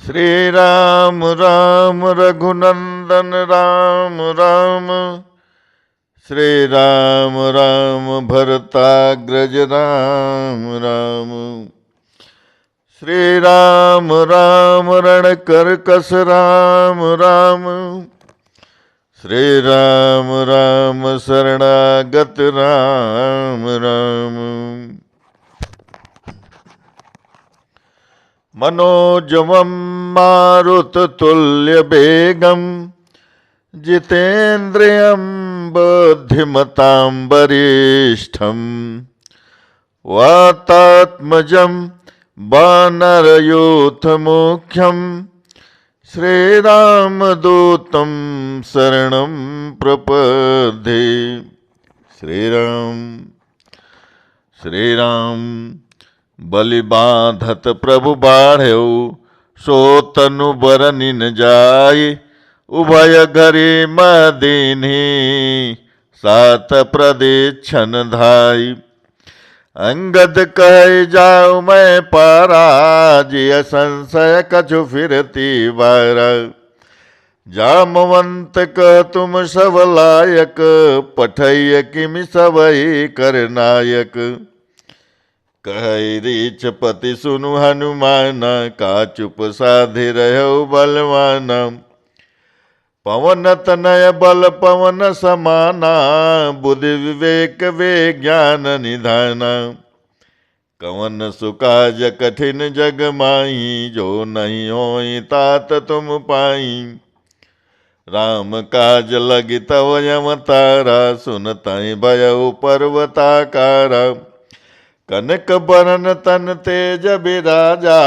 श्री राम राम रघुनंदन राम राम। श्री राम राम भरताग्रज राम राम। श्री राम राम रणकरकस राम राम। श्री राम राम शरणागत राम राम। मनोजवं मारुततुल्यवेगं जितेन्द्रियं बुद्धिमतां वरिष्ठं वातात्मजं वानरयूथमुख्यं श्रीरामदूतं शरणं प्रपद्ये। श्रीराम बलि बाधत प्रभु बाढ़ो, सो तनु बरनि न जाय। उभय घरी मदीन्ही, सात प्रदीक्षण धाई। अंगद कह जाऊं मैं पराजय, संशय कछु फिरती बारा। जामवंत कह तुम सब लायक, पठय किमि सबई कर नायक। कह रीछपति सुनु हनुमान, का चुप साधि रहो बलवान। पवन तनय बल पवन समाना, बुद्धि विवेक विज्ञान निधाना। कवन सुकाज कठिन जग माही, जो नहीं होई तात तुम पाई। राम काज लगी तव यमतारा, सुनताई भयउ पर्वताकारा। कनक बरन तन तेज बिराजा,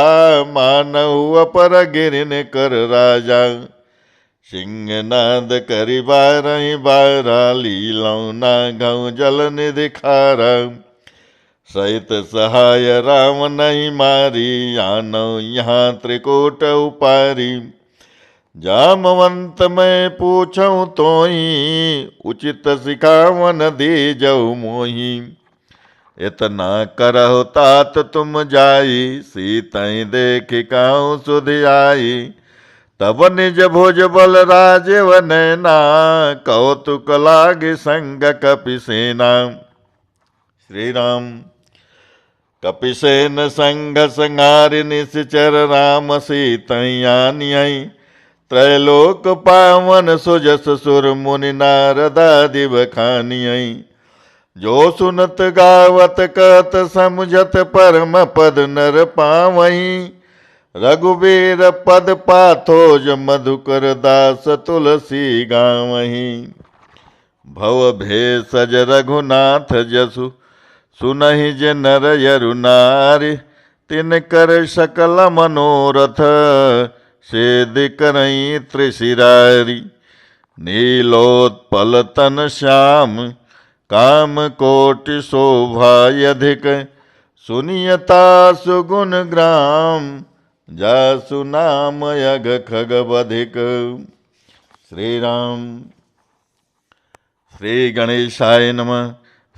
मानहु अपर गिरिन कर राजा। सिंहनाद करि बारहि बारा, लीलौं नागौ जल निधि खारा। सहित सहाय राम नहीं मारी, आनौ यहाँ त्रिकूट उपारी। जामवंत मैं पूछऊं तोहि, उचित सिखावन दीजऊ मोहि। इतना करहु तात तुम जाई, सीतहि देखि काहू सुधि आई। तब निज भुज बल राजीव नैना, कौतुक लागे संग कपिसेना। श्रीराम कपिसेन संग संहारि निश्चर, राम सीतहि आनियै। त्रैलोक पावन सुजस सुर मुनि नारदादि बखानियै। जो सुनत गावत कहत समुझत, परम पद नर पावहीं। रघुबीर पद पाथोज, मधुकर दास तुलसी गावहीं। भव भेषज रघुनाथ जसु, सुनहि जे नर यरु नारि। तिनकर सकल मनोरथ, सिद्धि करहीं त्रिशिरारी। नीलोत्पल तन श्याम, काम कोटि शोभा अधिक। सुनियता सुगुण ग्राम, जासु नाम यग खग बधिक। श्रीराम श्री गणेशाय नमः।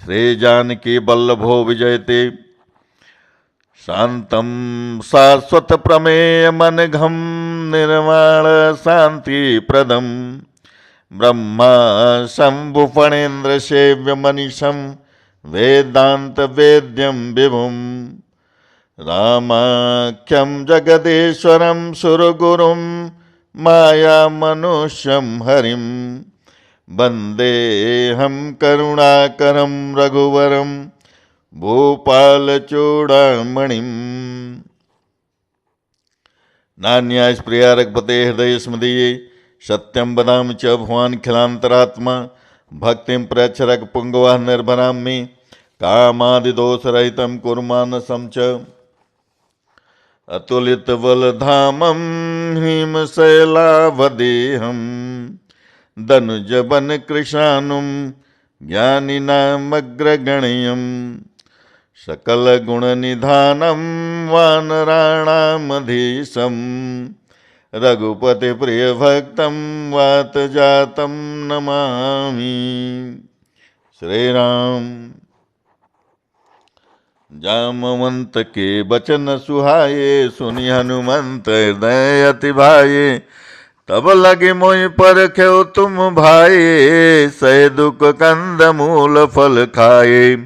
श्री जानकी वल्लभो विजयते। शांतं शाश्वत प्रमेय मनघम, निर्वाण शांति प्रदम। ब्रह्मा शंभु फणेन्द्र सेव्य मनीषं, वेदांत वेद्यं विभुं। रामाख्यं जगदीश्वरं सुरगुरुं, माया मनुष्यं हरिं। वन्देऽहं करुणाकरं रघुवरं, भूपालचूडामणिम्। नान्यास्प्रिया रघुपते हृदय स्मदीये, सत्यं वदामि च भवान् खिलान्तरात्मा। भक्तिं प्रयच्छरक पुंगवः निर्भरां मे, कामादिदोषरहितं कुर्मानसं च। अतुलितबलधामं हिमशैलावदेहं, दनुजवन कृशानुं ज्ञानिनामग्रगण्यं। सकलगुणनिधानं वानराणामधीशं, रघुपति प्रिय भक्तं वातजातं नमामि। श्रीराम जामवंत के बचन सुहाये, सुनि हनुमंत हृदय अति भाये। तब लगे मोहि परख्यो तुम भाये, सह दुख कंद मूल फल खाए।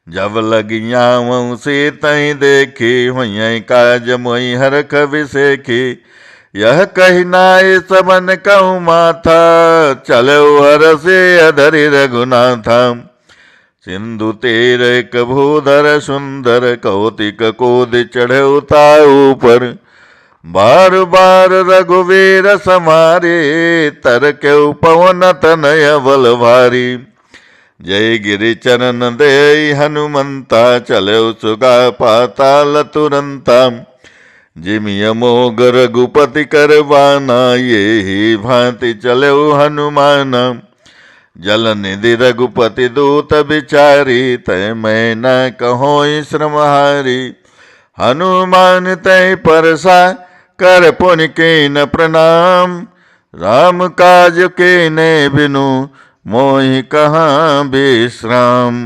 जब लगी आवं से तही देखे, हुई काज मोहि हरख विसेखे। यह कही नाय सबन कहूँ माथा, चलो हर से अधरि रघुनाथा। सिंधु तेर एक भूधर सुंदर, कौतिक कोदि चढ़े ताऊ पर। बार बार रघुवीर समारे, तर के पवन तनय बल भारी। जय गिरि चरण दे हनुमंता, चलो सुगा पाताल तुरंता। जिमिय मोग रघुपति करवाना, ये ही भांति चलो हनुमाना। जल निधि रघुपति दूत बिचारी, तय मैं न कहों श्रम हारी। हनुमान तय परसा, कर पुनि कीन प्रणाम। राम काज कीने बिनु, मोहि कहाँ विश्राम।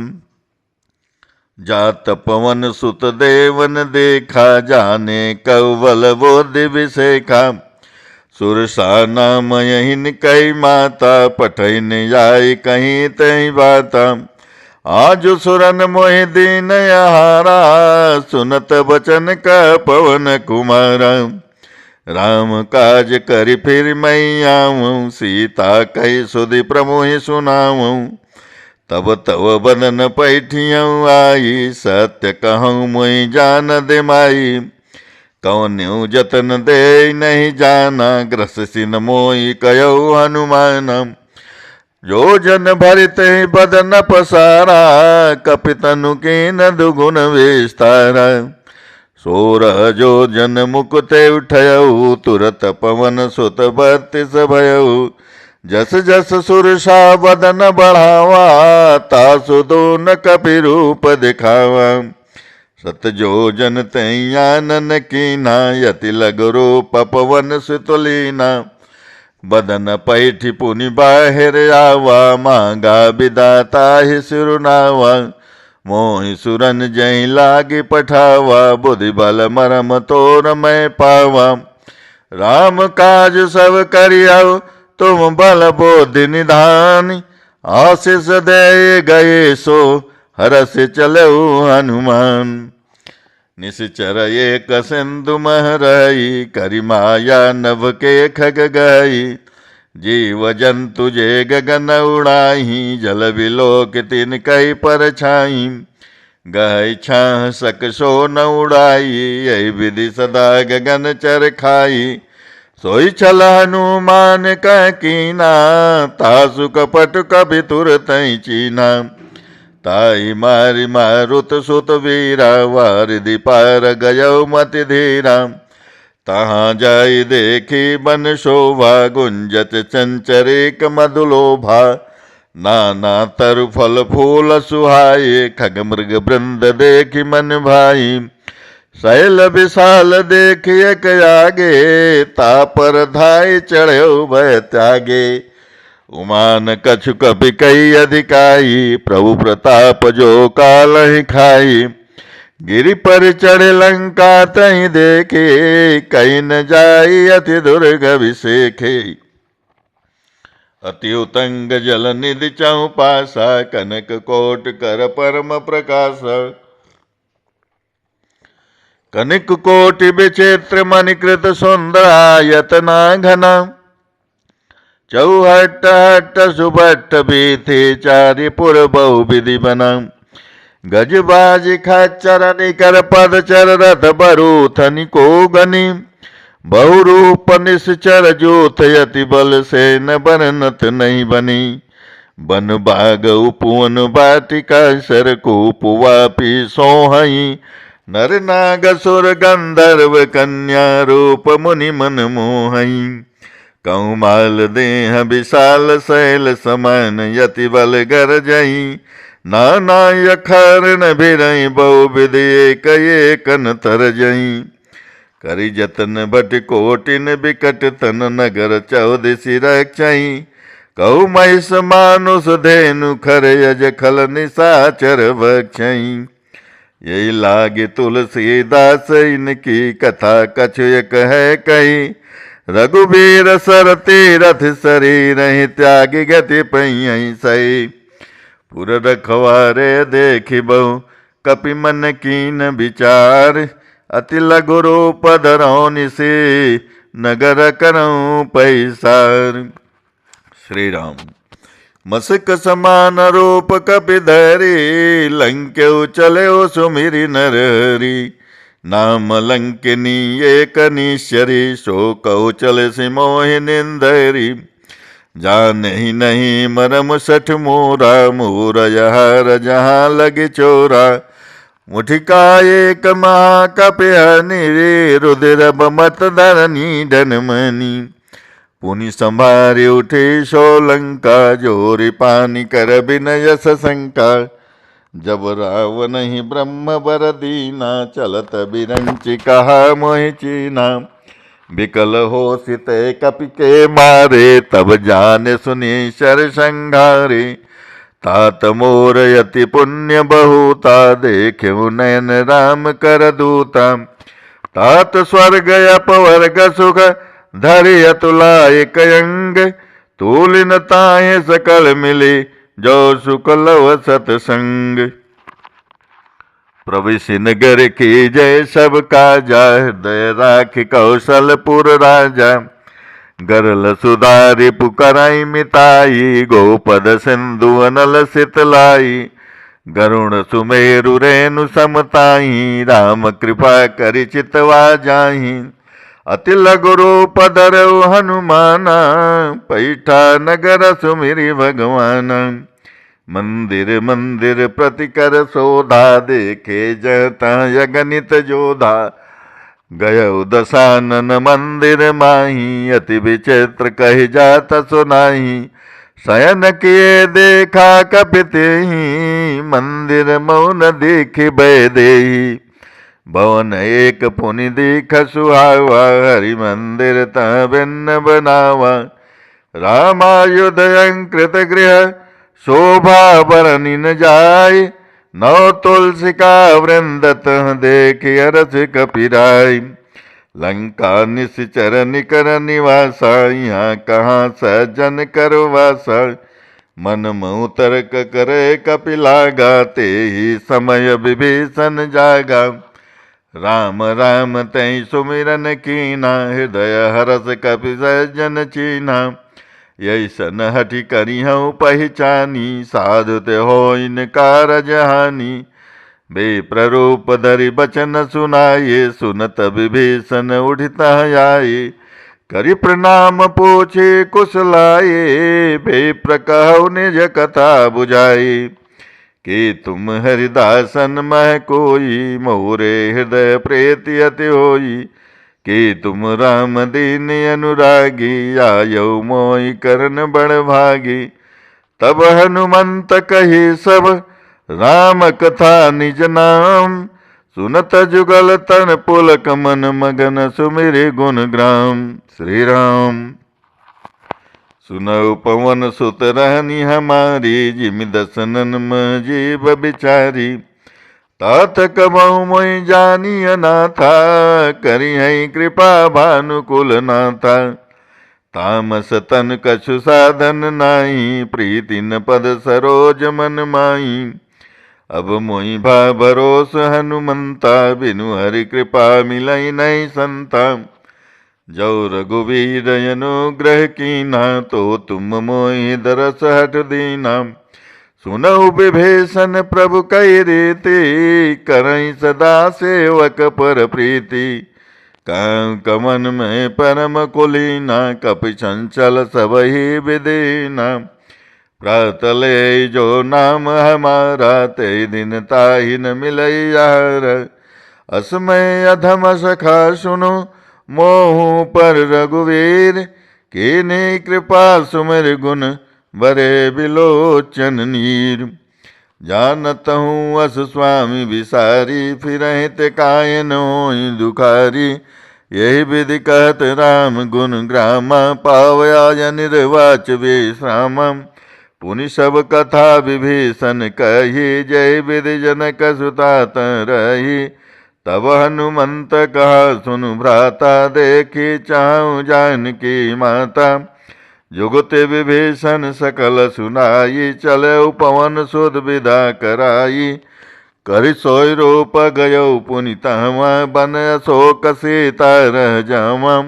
जात पवन सुत देवन देखा, जाने कौवल बोधि विसेखा। सुरसा नाम यहिन कई माता, पठैन जाय कहीं तही बाता। आज सुरन मोहि दीन यहारा, सुनत बचन का पवन कुमारा। राम काज करि फिर मैं आऊँ, सीता कही सुधि प्रमोहि सुनाऊँ। तब तव बदन पैठियऊँ आई, सत्य कहूँ मोहि जान दे माई। कौन्यू जतन दे नहीं जाना, ग्रस सिन मोहि कयऊ हनुमान। जो जन भरित बदन पसारा, कपितनु कीन दुगुन विस्तारा। 16 जो जन मुकुते उठयऊ, तुरत पवन सुत 32 भयऊ। जस जस सुरसा बदन बढ़ावा, तासु दोन कपि रूप दिखावा। 7 जो जन तैयानन कीना, यति लग रूप पवन सुतलीना। बदन पैठि पुनि बाहिर आवा, मांगा विदाता ही सिरुनावा। मोहि सुरन जहि लागे पठावा, बुद्धि बल मरम तोर मैं पावा। राम काज सब करियौ, तुम बल बुद्धि निधान। आशीष दे गए सो, हरस चलऊ हनुमान। निश्चर एक सिंधु महरई, करि माया नभ के खग गई। जीव जंतु जे गगन उड़ाही, जल बिलोक तिन कई पर छाई। गहै छाह सक सो न उड़ाई, यही विधि सदा गगन चर खाई। सोई छल हनुमान कह कीना, तासु कपट कभि तुरत चीना। ताई मारि मारुत सुत वीरा, वारिधि पार गयौ मति धीरा। तहाँ जाई देखी बन शोभा, गुंजत चंचरिक मधुलोभा। नाना तरु फल फूल सुहाए, खग मृग वृंद देखी मन भाई। शैल विशाल देखी एक आगे, तापर धाय चढ़ो भय त्यागे। उमान कछु कपि कई अधिकाई, प्रभु प्रताप जो कालहि खाई। गिरि पर चढ़े लंका तहि देखे, कहीं न जाई अति दुर्ग विसेखे। अति उतंग जल निधि चहु पासा, कनक कोट कर परम प्रकाश। कनक कोटि विचित्र मणिकृत सुंदरायतना घना। चौहट्ट हट्ट सुभट्ट बीथि, चारिपुर बहु विधि बना। गजबाज खच्चर निकर पद चर, रथ बरूथनि को गनी। बहुरूप निश्चर जोत, यति बल सेन बरनत नहीं बनी। बन बाग उपवन बाटिका, सर कूप वापी सोहई। नर नाग सुर गंधर्व कन्या, रूप मुनि मन मोहई। कौमाल देह विशाल शैल समान, यति बल गरजई। नाना यखरण भिरई, बहु विधि एक एकन तरजई। करि जतन बट कोटिन बिकट तन, नगर 14 रक्षई। कहु महिष मानुष धेनु, खर यज खल निशाचर भक्षई। यही लागे तुलसीदास इनकी कथा कछु एक है कही। रघुबीर सर तीरथ शरीर त्यागी गति पई सही। पुर रखवारे देखी बहु कपि मन कीन विचार। अति लघु रूप धरौनि से नगर करऊं पैसार। श्री राम। मसक समान रूप कपि धरी लंक्यउ चले सुमिरि नरहरि। नाम लंकिनी एक निश्चरी सो कहु चल सिमोहि निंदरी। जान ही नहीं मरम सठ मोरा मोर यहार जहाँ लगे चोरा। मुठिका एक महाकपि रुद्र बमत धरनी धनमनी। पुनि संभारे उठे सोलंका जोरि पानी कर बिन यस शंका। जब रावण ही ब्रह्म बर दीना चलत बिरंचि कहा मोहि चीना। विकल हो सिते कपि के मारे तब जान सुनी शर संघारे। तात मोर यति पुण्य बहुता देख्यु नयन राम कर दूता। तात स्वर्ग अपवर्ग सुख धरि अतुलाय कयंग। तूलिन ताहे सकल मिले जो सुख लव सतसंग। प्रविश नगर की जय सब काजा हृदय राख कौशलपुर राजा। गरल सुधारि पुकराई मिताई गोपद सिंधु अनल सितलाई। गरुण सुमेरु रेणु समताई राम कृपा करि चितवा जाहि। अति लघु रूप धरऊ हनुमाना पैठा नगर सुमिरि भगवान। मंदिर मंदिर प्रतिकर शोधा देखे जता यगनित जोधा। गयउ दशानन मंदिर माही अति विचित्र कहि जात सुनाही। शयन किए देखा कपि तेहि मंदिर मौन देखि भय देहि। भवन एक पुनि दीख सुहावा हरि मंदिर तह भिन्न बनावा। रामायुध अंकृत गृह शोभा बरनि न जाय। नौ तुलसिका वृंद तह देखि अरस कपिराय। लंका निश्चर निकर निवासा यहाँ कहाँ सज्जन करो वासा। मन मऊ तर्क करे कपि लागा ते ही समय विभीषण जागा। राम राम तै सुमिरन कीना हृदय हरस कपि सज्जन चीना। यैसन हठि करिहउ पहिचानी साधु ते होइन कारज हानि। बेप्ररूप धरि बचन सुनाये सुनत विभीषण उठिता आये। करि प्रणाम पूछे कुशलाये बेप्र कहु निज कथा बुझाई। कि तुम हरिदासन मह कोई मोरे हृदय प्रीति अति होई। कि तुम राम दीन अनुरागी आयौ मोहि करन बड़ भागी। तब हनुमंत कही सब राम कथा निज नाम। सुनत जुगल तन पुलक मन मगन सुमिरि गुण ग्राम। श्री राम। सुनौ पवन सुत रहनी हमारी जिमि दसनन मह जीव बिचारी। तात कबहु मोहि जानिय नाथा करिहै कृपा भानुकुल नाथा। तामस तन कछु साधन नाही प्रीति न पद सरोज मन माही। अब मोहि भा भरोस हनुमंता बिनु हरि कृपा मिलै नहीं संता। जो रघुवीर अनुग्रह कीना तो तुम मोहि दरस हट दीना। सुनहु विभीषण प्रभु कहि रीति करहि सदा सेवक पर प्रीति। कमन में परम कुलीना कपि चंचल सबहि विदीना। प्रातले जो नाम हमारा ते दिन ताहि न मिलई यार। असमय अधम सखा सुनो मोहु पर रघुवीर। कीन्ही कृपा सुमिर गुण बरे बिलोचन नीर। जानत हूँ अस स्वामी विसारी फिरहि ते कायन होई दुखारी। यही विधि कहत राम गुण ग्रामा पावया निर्वाच विश्राम। पुनि सब कथा विभीषण कही, जय विधि जनक सुता रही। तब हनुमंत कहा सुनु भ्राता, देखी चाहूँ जानकी माता। जुगत विभीषण सकल सुनाई, चले पवन सुध विदा कराई। करि सोई रूप गयो पुनि तहवा, बन अशोक सीता रह जावा।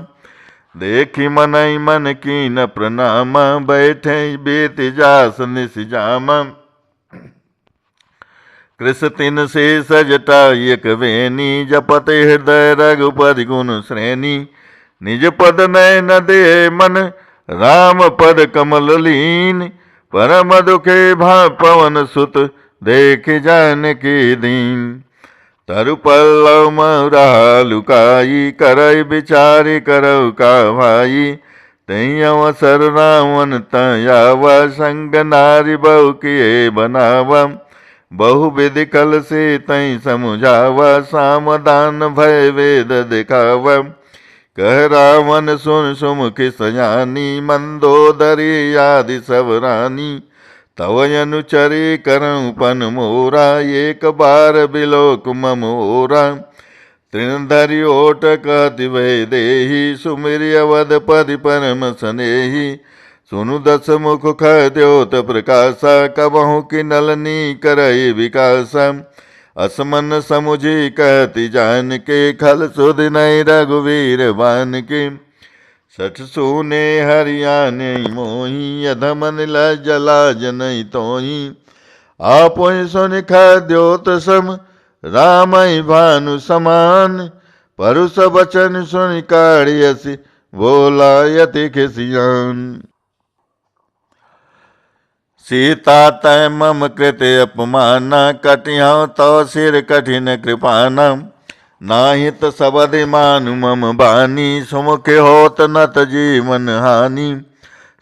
देखी मनई मन कीन प्रणाम, बैठे बीत जास निस जामा। कृष तिन शेष जटा एक वेनी, जपत हृदय रघुपति गुण श्रेणी। निज पद नयन दे मन, राम पद कमल लीन। परम दुखे भा पवन सुत, देख जानकी दीन। तरु पल्लव महुरा लुकाई, करई विचारि करऊ का भाई। तई अवसर रावण तयावा, संग नारी बहु किए बनावा। बहु विधि कल से तई समुझावा, सामदान भय वेद दिखावा। कह रावण सुन सुमुखि सयानी, मंदोदरी आदि सब रानी। तव अनुचरी करऊँ पन मोरा, एक बार बिलोक मम ओरा। तृणधरि ओट कहति वै देही, सुमिरि अवधपति परम सनेही। सुनु दस मुख खद्योत प्रकाशा, कबहु की नलनी करई विकासा। असमन समुझी कहति जान के, खल सुध नहीं रघुवीर बान के। सठ सूने हरियाने मोही, अधमन लज्जला जनई तोही। आपोहि सुनि खद्योत सम, रामई भानु समान। परुष बचन सुनि काढ़ियसि, बोला यति खिसियान। सीता तय मम कृते अपमाना, कटिहौ तव सिर कठिन कृपाना। नाहित सबदि मानु मम बानी, सुमुख होत नत जीवन हानि।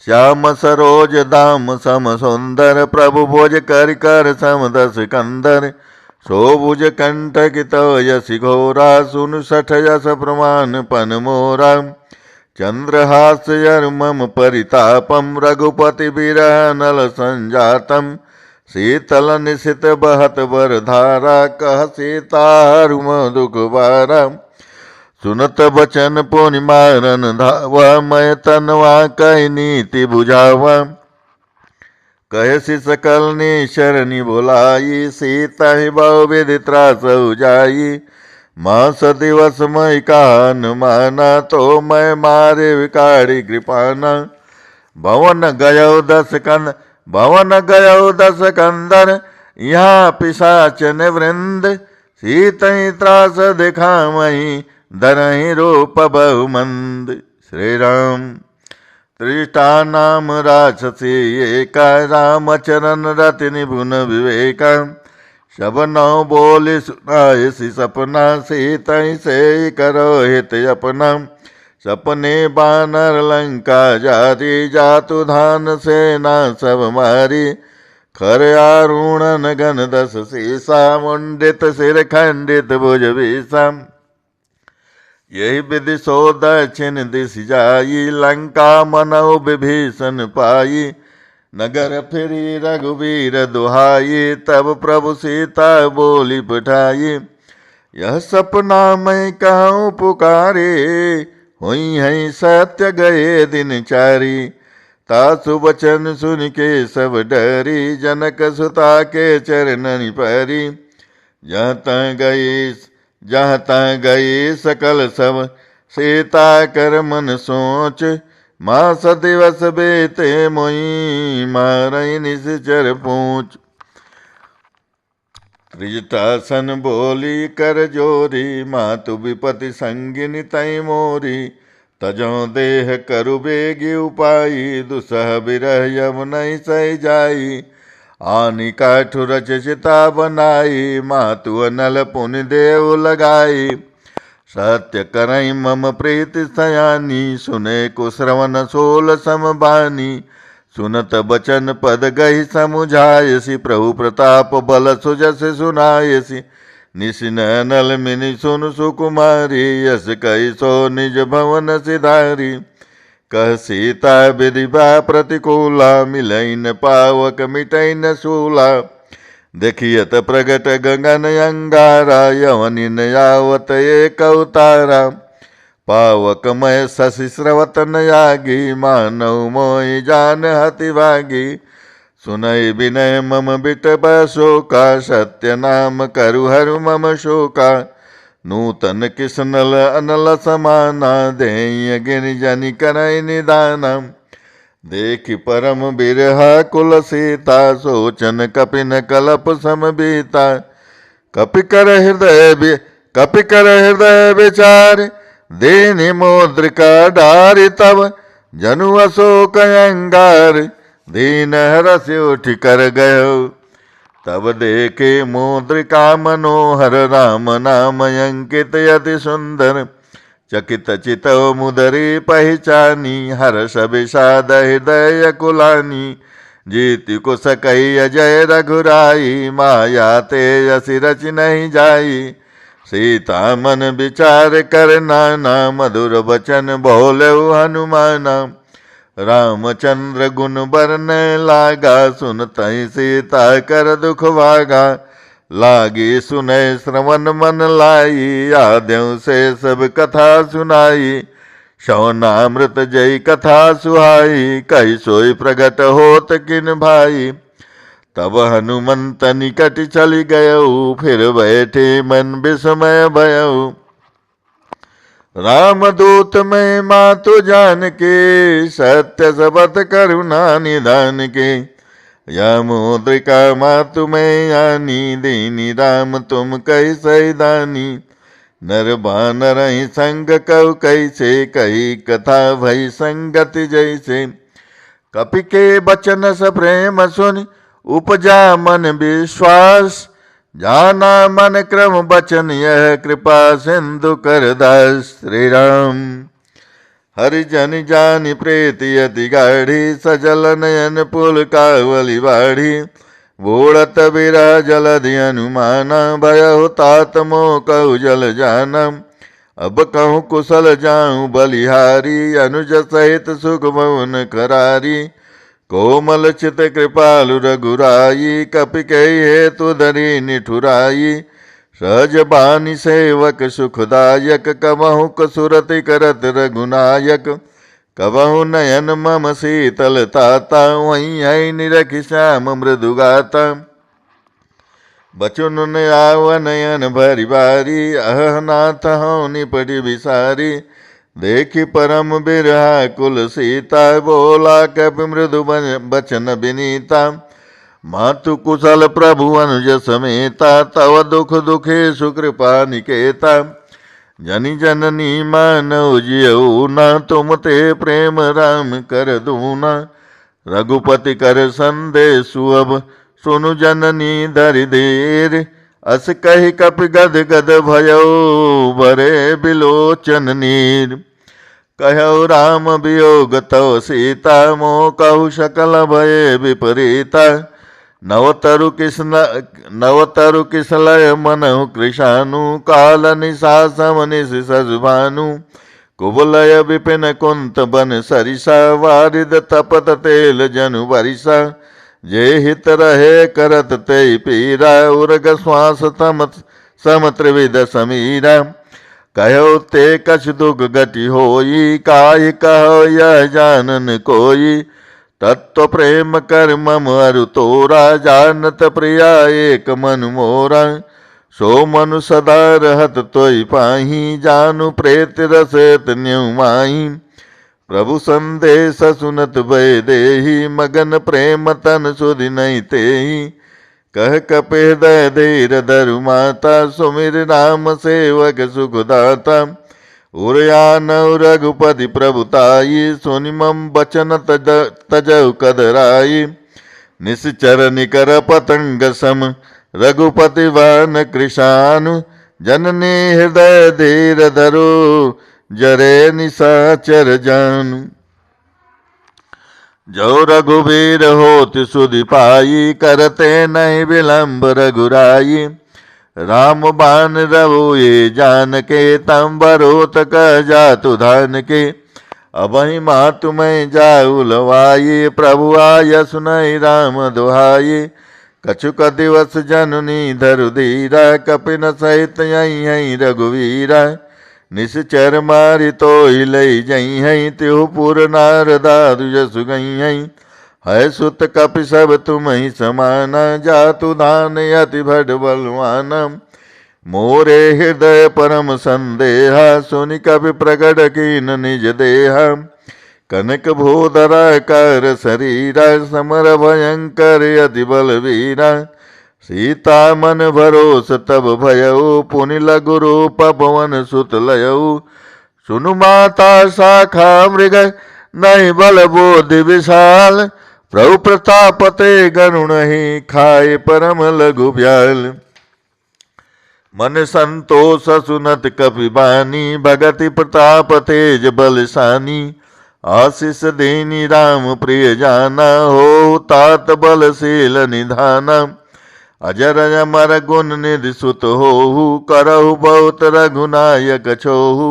श्याम सरोज दाम सम सुंदर, प्रभु भोज कर कर सम दस कंदर। सो भुज कंठक तव यशि घोरा, सुन सठ यस प्रमाण पन मोरा। चंद्रहास्य मम परितापम, रघुपति विरह नल संजातम। शीतल निशित बहत बर धारा, कह सीता हरु दुख बारा। सुनत बचन पुनि मारन धावा, मैं तनवा कही नीति बुझावा। कहसी सकल निशरनि बोलाई, सीता ही बहु विधि त्रास जाई। मास दिवस मई कान माना, तो मैं मारे विकाड़ी कृपाना। भवन गयो दस कंदर, यहाँ पिशाच वृंद। सीतहि त्रास दिखामहि, धरहि रूप बहुमंद। श्री राम। त्रिष्ठा नाम राक्षसी एका, रामचरण रति निपुण विवेका। शबनौ बोले सुनायसि सपना, सीतहि से करो हित अपना। सपने बानर लंका जारी, जातु धान सेना सब मारी। खर आरुणन गण दस सीसा, मुंडित सिर खंडित भुज बीसा। यही विधि सो दक्षिण दिश जाई, लंका मनौ विभीषण पाई। नगर फिरी रघुवीर दुहाई, तब प्रभु सीता बोली पठाई। यह सपना मैं कहूँ पुकारे, हुई है सत्य गए दिन चारी। तासु वचन सुन के सब डरी, जनक सुता के चरणनि परी। जहाँ तहाँ गई सकल सब, सीता कर मन सोच। मास दिवस बेते मोई, मारई निश्चर पूछ। त्रिजटासन बोली कर जोरी, मातु विपति संगिनी तई मोरी। तजो देह करु बेगी उपाई, दुसह बिरह यमुनई सही जाई। आनि काठु रच चिता बनाई, मातु अनल पुनि देव लगाई। सत्य करई मम प्रीति सयानी, सुने कुश्रवण सोल समबानी। सुनत बचन पद गहि समुझायसि, प्रभु प्रताप बल सुजस सुनायसि। निशिन नल मिनि सुन सुकुमारी, यस कहि सो निज भवन सिधारी। कह सीता विधिवा प्रतिकूला, मिलई न पावक मिटई न शूला। देखियत प्रगट गगन अंगारा, यवनि न यावत एक अवतारा। पावकमय शशि स्रवत न यागी, मानव मोहि जान हति भागी। सुनय विनय मम बिटप शोका, सत्य नाम करु हरु मम शोका। नूतन किसनल अनल समाना, देय गिरिजनि करय निदाना। देखि परम बिरहा कुल सीता, सोचन कपिन कलप समबीता। कपि कर हृदय विचार, दीनि मोद्रिका डारि तब। जनु अशोक अंगार, दीन हरसि उठ कर गयो। तब देखे मुद्रिका मनोहर, राम नाम अंकित अति सुंदर। चकित चितव मुदरी पहचानी, हर्ष विषाद हृदय कुलानी। जीति कुश कही अजय रघुराई, माया ते यसी रच नहीं जाई। सीता मन विचार कर नाना, मधुर वचन बोलऊ हनुमाना। रामचंद्र गुण बरन लागा, सुनतहि सीता कर दुख भागा। लागी सुनय श्रवण मन लाई, आद्यों से सब कथा सुनाई। शौनामृत जय कथा सुहाई, कही सोई प्रगट होत किन भाई। तब हनुमंत निकट चली गयऊ, फिर बैठे मन विस्मय भयऊ। रामदूत में मातु जान के, सत्य सबत करुणा निधान के। या मुद्रिका मातु में आनी, दीनी राम तुम कही सैदानी। नर बानर संग कव कैसे, कही कथा भई संगति जैसे। कपि के बचन स प्रेम सुन, उपजा मन विश्वास। जाना मन क्रम बचन, यह कृपा सिंधु कर दास। श्री राम। हरिजन जानि प्रीति अति गाढ़ी, सजल नयन पुल कावली बाढ़ी। बोड़त बिरह जलधि हनुमाना, भयहु तात मोह कहु जल जाना। अब कहूँ कुशल जाऊँ बलिहारी, अनुज सहित सुख भवन करारी। कोमल चित कृपालु रघुराई, कपि कही हेतु धरी निठुराई। सहज बानी सेवक सुखदायक, कबहु कसुरति करत रघुनायक। कबहु नयन मम शीतल ताता, वहीं है निरखि श्याम मृदु गाता। बचन न आव नयन भरि बारी, अह नाथ हूँ निपटि बिसारी। देखि परम बिरहा कुल सीता, बोला कपि मृदु बचन बिनीता। मातु कुशल प्रभु अनुज समेता, तव दुख दुखेशु कृपा निकेता। जनि जननी मानव जियऊ ना, तुम ते प्रेम राम कर दूना। रघुपति कर संदेशु अब, सुनु जननी धरि धीर। अस कहि कपि गद गद भयऊ, भरे बिलोचन नीर। कहऊ राम वियोग तव सीता, मोह कहु सकल भय विपरीता। नवतरु किसलय मनहु कृशानु, काल निशा समनिश सजुभानु। कुबलय विपिन कुंत बन सरिसा, वारिद तपत तेल जनु बरिसा। जे हित रहे करत ते पीरा, उर्ग श्वास सम त्रिविध समीरा। कहो ते कछ दुख गति होई, काहि कहो यह जानन कोई। तत्व प्रेम कर मम अरु तोरा, जानत प्रिया एक मन मोरा। सो मनु सदा रहत तोई पाही, जानु प्रेत रसत न्यु माही। प्रभु संदेश सुनत भय देहि, मगन प्रेम तन सुधि नहीं तेहि। कह कपि हृदय धीर धरु माता, सुमिर राम सेवक सुखदाता। उरयानव रघुपति प्रभुताई, सुनि मम बचन तजऊ कदराई। निश्चर निकर पतंग सम, रघुपति वन कृशानु। जननी हृदय धीर धरो, जरे निशाचर जानु। जो रघुवीर होति सुधि पाई, करते नहीं विलंब रघुराई। राम बान रवो ये जान के, तम बरोत कह जातु धान के। अबहि मातु मैं जाऊ लवाये, प्रभु आय सुनई राम दुहाये। कछुक दिवस जननी धरु धीरा, कपिन सहित यही रघुवीरा। निश्चर मारि तो लई जई हैं, त्यों पुर नारदारु जसु गई हैं। है सुत कपि सब तुम ही समाना, जातु दान अति भट बलवाना। मोरे हृदय परम संदेहा, सुनि कपि प्रगट कीन निज देहा। कनक भूधरा कर शरीरा, समर भयंकर अति बलवीरा। सीता मन भरोस तब भयऊ, पुनि लघु रूप पवन सुत लयऊ। सुनु माता शाखा मृग, नहीं बल बोधि विशाल। प्रभु प्रताप ते गरुण ही, खाए परम लघु ब्याल। मन संतोष सुनत कपि बानी, भगति प्रताप तेज बलशानी। आशीष दीनी राम प्रिय जाना, हो तात बलशील निधाना। अजर अमर गुण निधि सुत होहु, करहु बहुत रघुनायक छोहु।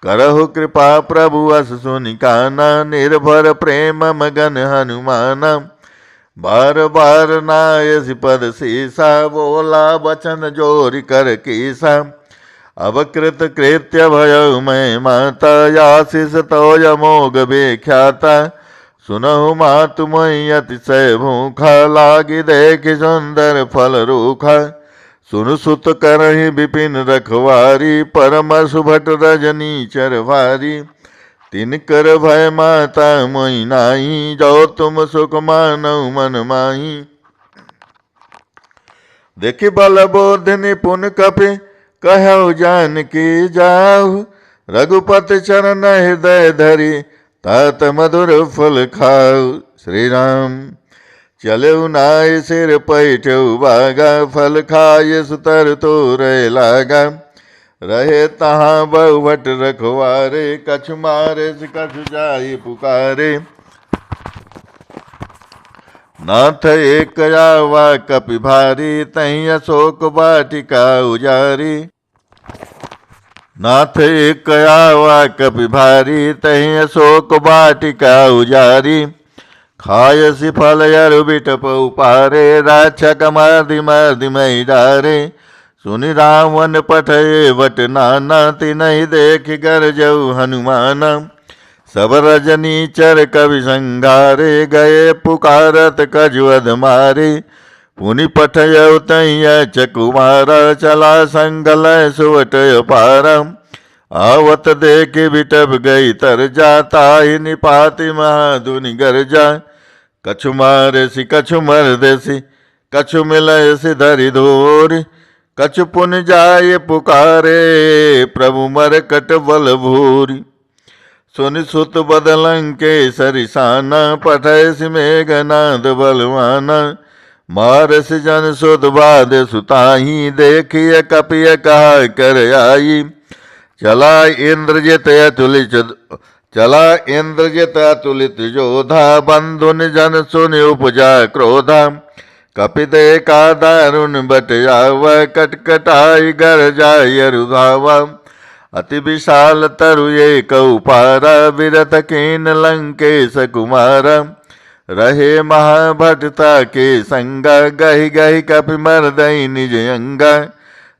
करहु कृपा प्रभु अस सुनिकाना, निर्भर प्रेम मगन हनुमाना। बार बार नायसि पद सीसा, बोला बचन जोरि कर कीसा। अब कृत कृत्य भयउ मैं माता, आशीष तोय अमोघ बेख्याता। सुनहु मातु मैं अतिशय भूखा, लागी देखि सुंदर फल रूखा। सुनु सुत करहि विपिन रखवारी, परम सुभट रजनी चरवारी। तिनकर भय माता मोहि नाही, जो तुम सुख मानऊ मन माही। देखि बल बोध निपुण कपि, कहु जानकी जाहु। रघुपति चरण हृदय धरि, तात मधुर फल खाऊ। श्री राम चलऊ नाय सिर पैठऊ बागा, फल खाय सुतर तोरे लागा। रहे तहाँ बहुभट रखवारे, कछु मारे कछु जाई पुकारे। नाथ एक आवा कपि भारी, तहीं अशोक वाटिका उजारी। नाथ एक आवा कपि भारी, तहीं अशोक वाटिका उजारी। खायसि फल अरु बिटप उपारे, राक्षक मर्दि मर्दि मई डारे। सुनि रावण पठये वट नाना, तिनहि देखि गरजऊ हनुमाना। सब रजनीचर कवि संघारे, गए पुकारत कजुअध मारे। पुनि पठयऊ तैय चकुमारा, चला संगलय सुवट अपारा। आवत देखि बिटप गई तरजा, ताहि निपाति महाधुनि गरजा। कछु मारसि कछु मरदसि, कछु मिलयसि धरि धोरि। कछु पुन जाय पुकारे, प्रभु मरकट बल भूरि। सुनि सुत बदलंके सरिसाना, पठयसि मेघनाद बलवाना। मारसि जन सुत बाध सुताही, देखिय कपिय कहा कर आई। चला इंद्रजित अतुलित जोधा, बंधुन जन सुनि उपजा क्रोधा। कपि देखा दारुण बट आवा, कटकटाई गरजाय अरुधावा। अति विशाल तरु एक उपारा, विरत कीन लंकेश कुमारा। रहे महाभटता के संगा, गहि गहि कपि मर्दई निज अंगा।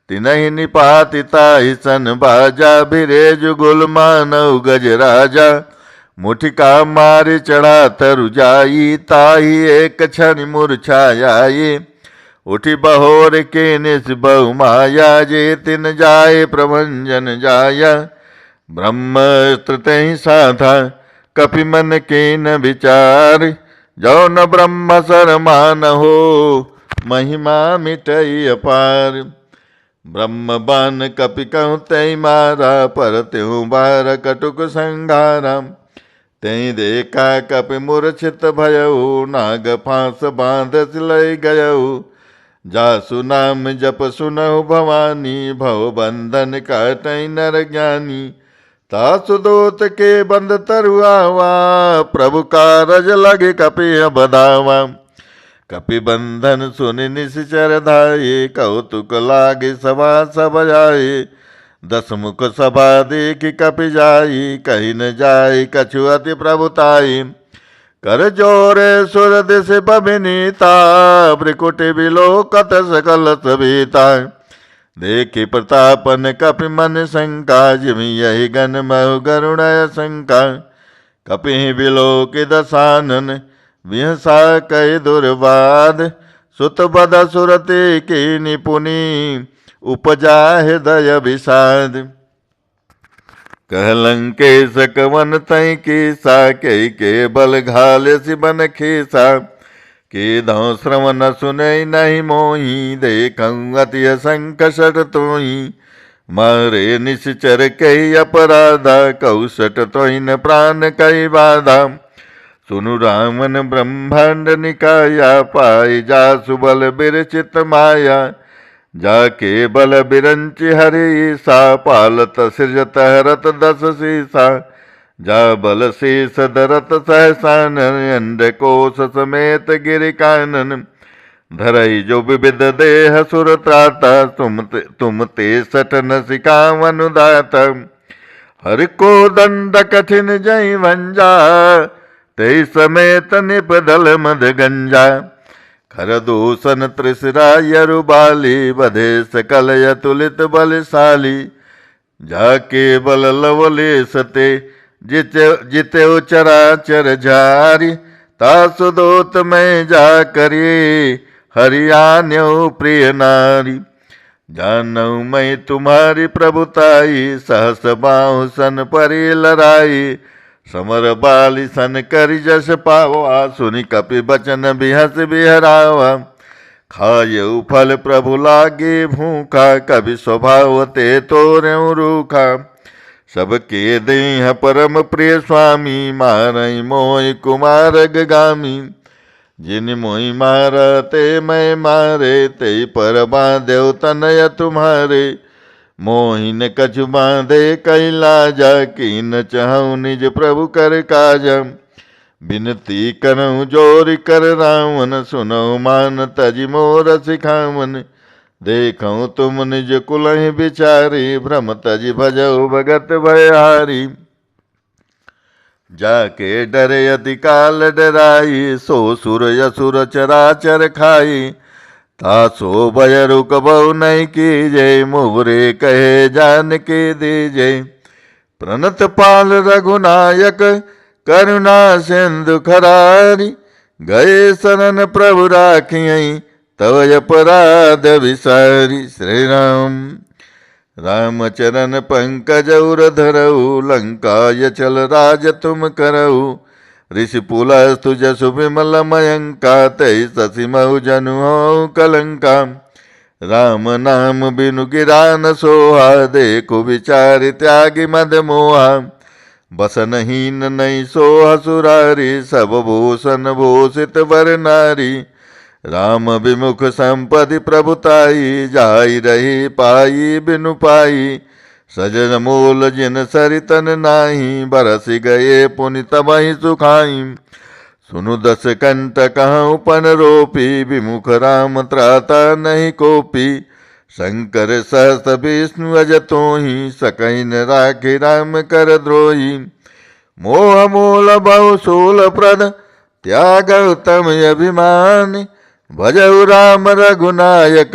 तिनहि निपाति ताहि सन बाजा, भिरे जुगुल मानव गज राजा। मुठिका मारि चढ़ा तरु जाई, ताहि एक क्षण मूर्छाई। उठि बहोर के निस बहु माया, जे तिन जाय प्रभंजन जाया। ब्रह्मास्त्र तहि साधा, कपि मन के न विचार। जो न ब्रह्म सर मान हो, महिमा मिटई अपार। ब्रह्म बान कपि कहु तै मारा, पर त्यों बार कटुक संघारा। तै देखा कपि मूर्छित भयऊ, नाग फांस बांध लय गयऊ। जासु नाम जप सुनहु भवानी, भव बंधन काटै नर ज्ञानी। तासु दोत के बंद तरुआवा, प्रभु कारज लगे कपि बधावा। कपि बंधन सुनि निश्चर धाये, कौतुक लागे सभा सब जाए। दस मुख सभा देखि कपि जाई, कही न जाई कछु अति प्रभुताई। कर जोर सुर दिश बभिनीता, भ्रिकुटि बिलोकत सकल सभीता। देखि प्रतापन कपि मन शंका, जिमि यही गण महु गरुड़य शंका। कपि बिलोकि दसानन, विहसा कहि दुर्वाद। सुत बद सुरति की निपुनी, उपजा हृदय विषाद। कह लंकेश कवन तई कीसा, के बल घाल सिबन खीसा। के दौ श्रवण सुनई नहीं मोही, देखऊँ अति असंख सट तोही। मारे निश्चर कही अपराधा, कौशट तोहिन प्राण कही बाधा। सुनु रामन ब्रह्मांड निकाया, पाई जासु बल बिरचित माया। जाके बल बिरंचि हरि सा, पालत सृजत हरत दस सीसा। जा बल शेष धरत सहसानन, अंड कोश समेत गिरि कानन। धरई जो विविध देह सुर त्राता, तुम ते सठ न सिखावनु दाता। हरि को दंड कठिन जई भंजा, ते समेत निपदल मद गंजा। खर दूषण त्रिशिरा यरुबाली, बधे सकल यतुलित बलशाली। जाके बल लवलेश ते, जिते चराचर झारी। तासु दोत में जा करी, हरियाण्यो प्रिय नारी। जानऊ मैं तुम्हारी प्रभुताई, सहस बाहु सन परी लड़ाई। समर बाली सन करि जस पावा, सुनि कपि बचन बिहस बिहरावा। खायऊ फल प्रभु लागे भूखा, कभी स्वभाव ते तोरेऊ रूखा। सबके देह परम प्रिय स्वामी, मारई मोहि कुमार गामी। जिन मोहि मारा ते मैं मारे, ते पर बांधेउ तनय तुम्हारे। मोहिन कछु बांधे कैलाजा, कीन चाहूँ निज प्रभु कर काजा। बिनती करऊँ जोरि कर रावण, सुनऊ मान तजि मोर सिखावन। देखऊँ तुम निज कुलहि बिचारी, भ्रम तजि भजऊ भगत भयहारी। जाके डरे अति काल डराई, सो सुर असुर चराचर खाई। तासो भय रुकबऊ नहीं कीजय, मुबरे कहे जान के दीजय। प्रणत पाल रघुनायक, करुणा सिंधु खरारी। गए शरण प्रभु राखियई, तव अपराध विसारी। श्री राम। रामचरण पंकज उर धरऊ, लंका चल राज तुम करऊ। ऋषि पुलस्तु जसु विमल मयंका, तै शशि महु जनु हो कलंका। राम नाम बिनु गिरा न सोहा, देखो विचारि त्यागी मद मोहा। बसनहीन नहीं सोह सुरारी, सब भूषण भूषित वर नारी। राम विमुख संपदि प्रभुताई, जाई रही पाई बिनु पाई। सजन मूल जिन सरितन नाही, बरसि गए पुनि तबहि सुखाई। सुनु दस कंठ कहूँ पन रोपी, विमुख राम त्राता नहीं कोपी। शंकर सहस विष्णु अज तोहि, सकहि न राखि राम कर द्रोही। मोह मूल बहु शूल प्रद, त्याग उत्तम अभिमान। भजऊ राम रघुनायक,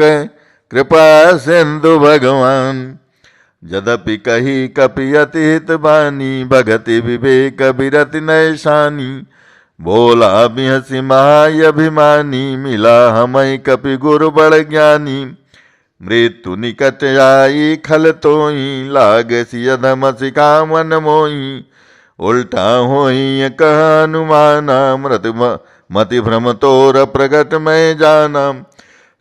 कृपा सिंधु भगवान। यद्यपि कही कपि अति हित बानी, भगति विवेक बिरति नैशानी। बोला बिहसि महाअभिमानी, मिला हमई कपि गुरु बड़ ज्ञानी। मृत्यु निकट आई खल तोहि, लागसि अधम सिखावन मोहि। उल्टा होई कह अनुमाना, मति भ्रम तोर प्रगट मैं जाना।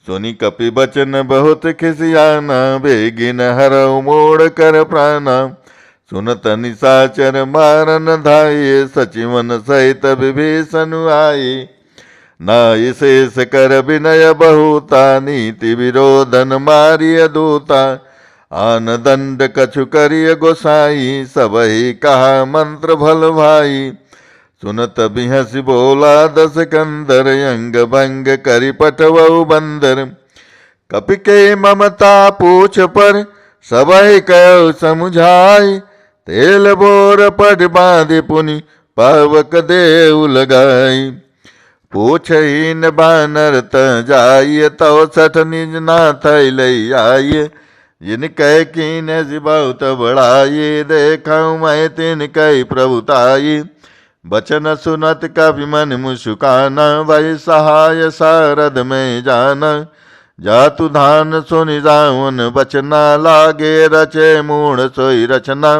सुनि कपि बचन बहुत खिसियाना, बेगिन हरऊ मोड़ कर प्राणा। सुनत निशाचर मारन धाये, सचिवन सहित विभीषण आये। नाई शेष कर विनय बहुता, नीति विरोधन मारिय दूता। आन दंड कछु करिय गोसाई, सबहि कहा मंत्र भल भाई। सुनत बिहसि बोला दस कंदर, अंग भंग करि पटवऊ बंदर। कपि के ममता पूछ पर, सबहि कहो समुझाई, तेल बोर पट बांधे पुनि पावक देव लगाई। पूछही न बानर त जाइए, तव सठ निज नाथ लई आइए। जिन कह कीन बहुत बढ़ाई, देखऊँ मैं तिन कह प्रभुताई। बचन सुनत कपि मन मुस्काना, भय सहाय सारद में जाना। जातु धान सुनि जाउन बचना, लागे रचे मूढ़ सोई रचना।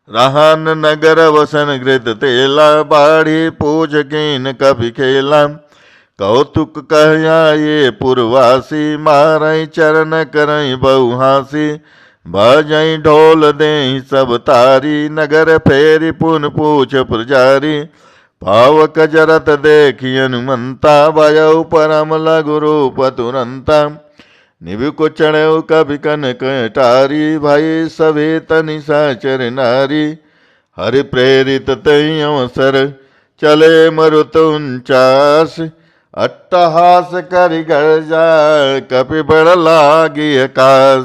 रहान नगर वसन घृत तेला, बाढ़ी पूछ कीन कपि खेला। कौतुक कहया ये पुरवासी, मारई चरण करई बहुहासी। बाजई ढोल देहि सब तारी, नगर फेरी पुन पूछ पुजारी। पावक जरत देखि हनुमंता, भयउ परम लघु रूप तुरंता। निभु चढ़ऊ कभी कनक टारी, भाई सभे तनि साचर नारी। हरि प्रेरित तई अवसर, चले मरुत 49। अट्टहास करि गर्जा, कपि बड़ लागी आकाश।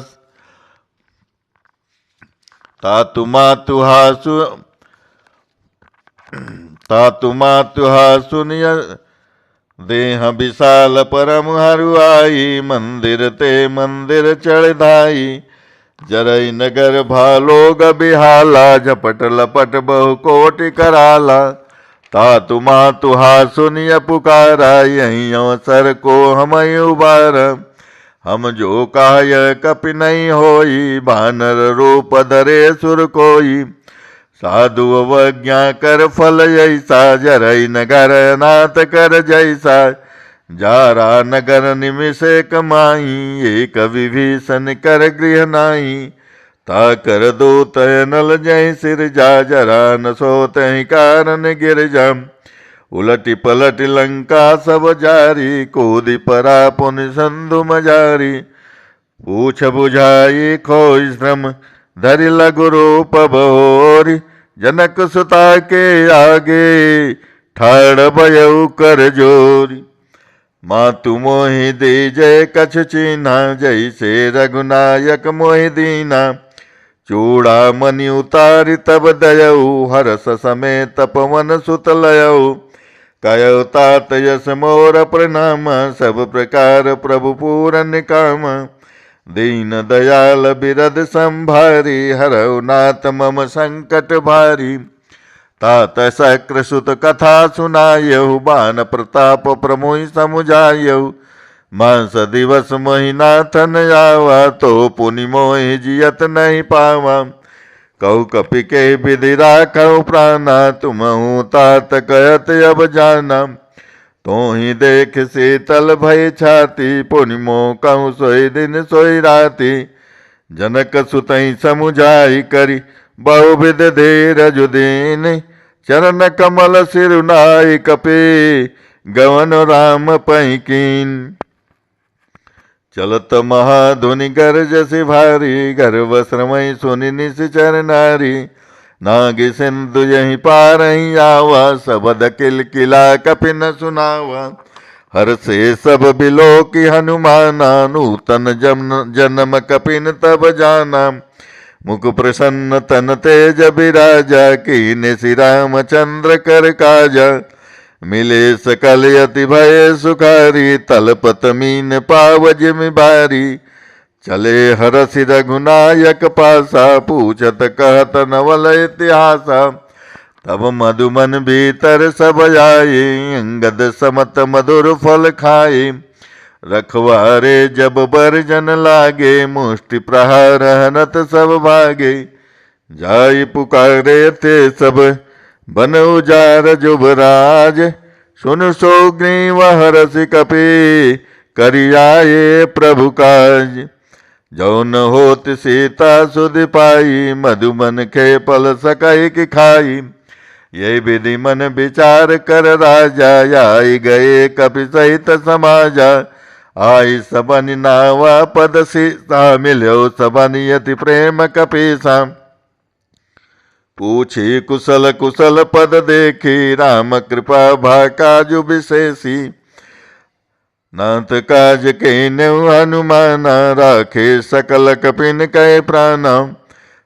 तातु मातु हासुनिय, देह विशाल परम हरुआई। मंदिर ते मंदिर चढ़ धाई, जरई नगर भालोग बिहाला। झपट लपट बहु कोटि कराला, तातु मातु हासुनिय पुकारा। यही अवसर को हम उबारा, हम जो काय कपि नहीं होई। बानर रूप धरे सुर कोई, साधु अवज्ञा कर फल ऐसा। जरई नगर नाथ कर जैसा, जारा नगर निमिषे कमाई। एक विभीषण कर गृह नाई, ता कर दो तय नल जय सिर जा। जरा न सो तहि कारण गिर जा, उलटि पलटि लंका सब जारी। कोदि परा पुनि संधु मजारी, पूछ बुझाई खोई श्रम धरि लघु रूप बहोरी। जनक सुता के आगे, ठाड़ भयउ कर जोरी। मातु मोहि दे जय कछ चीन्हा, जैसे रघुनायक मोहि दीना। चूड़ा मणि उतारि तब दयऊ, हरस समेत पवन सुत लयऊ। कयउ तात यस मोर प्रणाम, सब प्रकार प्रभु पूरन काम। दीन दयाल बिरद संभारी, हरऊ नाथ मम संकट भारी। तात शक्र सुत कथा सुनायहु, बान प्रताप प्रमोहि समुझायहु। मास दिवस मोहि नाथन आवा, तो पुनि मोहि जियत नहीं पावा। कहु कपि के विधि राखहु प्राणा, तुमहु तात कहत अब जाना। तो ही देख शीतल भय छाती, पुनि मोह कहूँ सोई दिन सोई राती। जनक सुतई समुझाई करी, बहुविध धीरज दीन। चरण कमल सिरुनाई कपि, गवन राम पै कीन। चलत महाधुनि गरजसि भारी, गर्व श्रमई सुनि निश्चर नारी। नागी सिंधु यही पारही आवा, सबद किलकिला कपि न सुनावा। हर से सब बिलो की हनुमाना, नूतन जन्म कपिन तब जाना। मुख प्रसन्न तन तेज बिराजा, कीने श्री रामचंद्र कर काजा। मिले सकल यति भय सुखारी, तलपत मीन पाव जिमि बारी। चले हरसि रघुनायक पासा, पूछत कहत नवल इतिहासा। तब मधुमन भीतर सब आए, अंगद समत मधुर फल खाए। रखवारे जब बरजन लागे, मुष्टि प्रहार हनत सब भागे। जाई पुकारे थे सब बन उजार जुबराज। सुन सोग्रीव हरसि कपि, करियाए प्रभु काज। जौन होत सीता सुध पाई, मधुमन खे पल सकई कि खाई। ये विधि मन विचार कर राजा, आई गए कपि सहित समाजा। आई सबनि नावा पद सीता, मिल्यो सबनि यति प्रेम कपीसा। पूछी कुशल कुशल पद देखी, राम कृपा भा काजु विशेषी। नाथ काज के न्यू हनुमाना, राखे सकल कपिन कै प्राणा।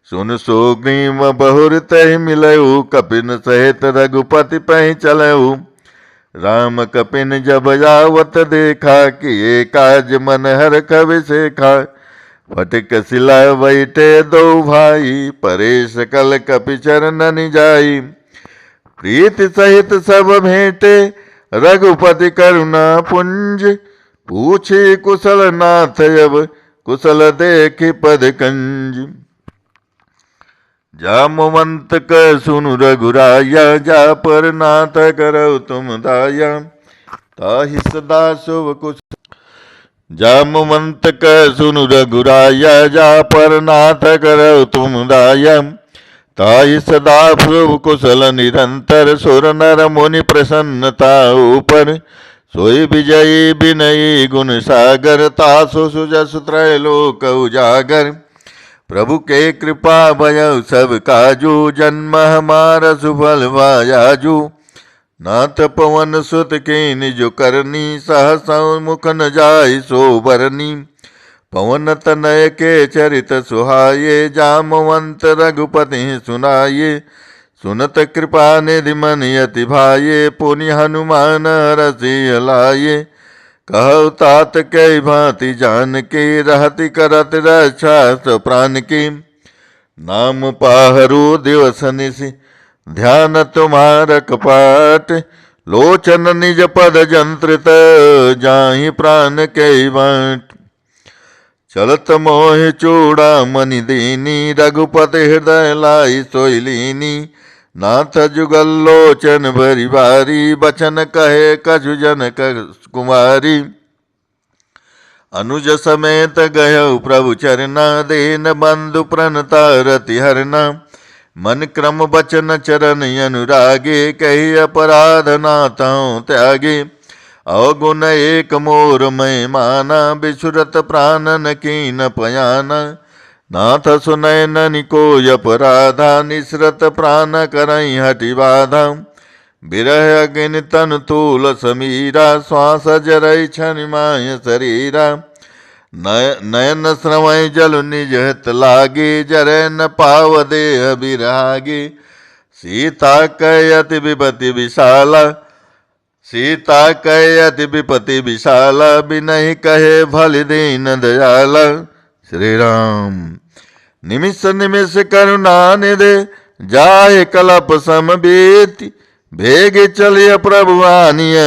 सुन सुग्रीव बहुर तहि मिलऊ, कपिन सहित रघुपति पहि चलऊ। राम कपिन जब जावत देखा, किए काज मन हर कवि सेखा। फटिक सिला बैठे दो भाई, परे सकल कपि चरणन जाई। प्रीति सहित सब भेंटे, रघुपति करुणा पुंज। पूछे कुशल नाथ अब, कुशल देखि पद कंज। जामवंत क सुनु रघुराया, जा पर नाथ करौ तुम दाया। ताहि सदा शुभ कुश जामवंत क सुनु रघुराया, जा पर नाथ करौ तुम दाया। ताहि सदा शुभ कुशल निरंतर, सुर नर मुनि प्रसन्नता ऊपर। सोई विजयी विनयी गुण सागर, तासु सुजसु त्रैलोक उजागर। प्रभु के कृपा भयउ सब काजू, जन्म हमारा सुफल भायाजू। नाथ पवन सुत के निज करनी, सहसा मुख न जाय सो बरनी। पवन तनय के चरित सुहाये, जामवंत रघुपति सुनाये। सुनत कृपा निधि मन यति भाये, पुनि हनुमान रसिय लाये। कहु तात कै भांति जान के, रहति करत रक्षा सो प्राण की। नाम पाहरु दिवस निशि, ध्यान तुम्हार कपाट। लोचन निज पद जंत्रित, जाहि प्राण कै बाट। चलत मोहि चूड़ा मणि दीनी, रघुपति हृदय लाई सोई लीनी। नाथ जुगल लोचन भरि भारी, बचन कहे कछु जनक कुमारी। अनुज समेत गयउ प्रभु चरना, दीन बंधु प्रणता रति हरना। मन क्रम बचन चरण अनुरागे, कही अपराध नाथों त्यागे। अवगुण एक मोर मैं माना, बिसुरत प्राणन कीन पयाना। नाथ सुनय ननि कोय अपराधा, निसरत प्राण करई हठि बाधा। बिरह अग्नि तन तूल समीरा, श्वास जरई छनि माय शरीरा। नयन श्रवय जल निज हित लागे, जरै न पाव देह बिरागे। सीता कै अति विपति विशाला, सीता कै अति विपति विशाला। बिनहि कहे भलि दीन दयाला। श्री राम। निमिष निमिष करुणा निधे, जाहि कलप सम बीति। भेगे चलिय प्रभु आनिय,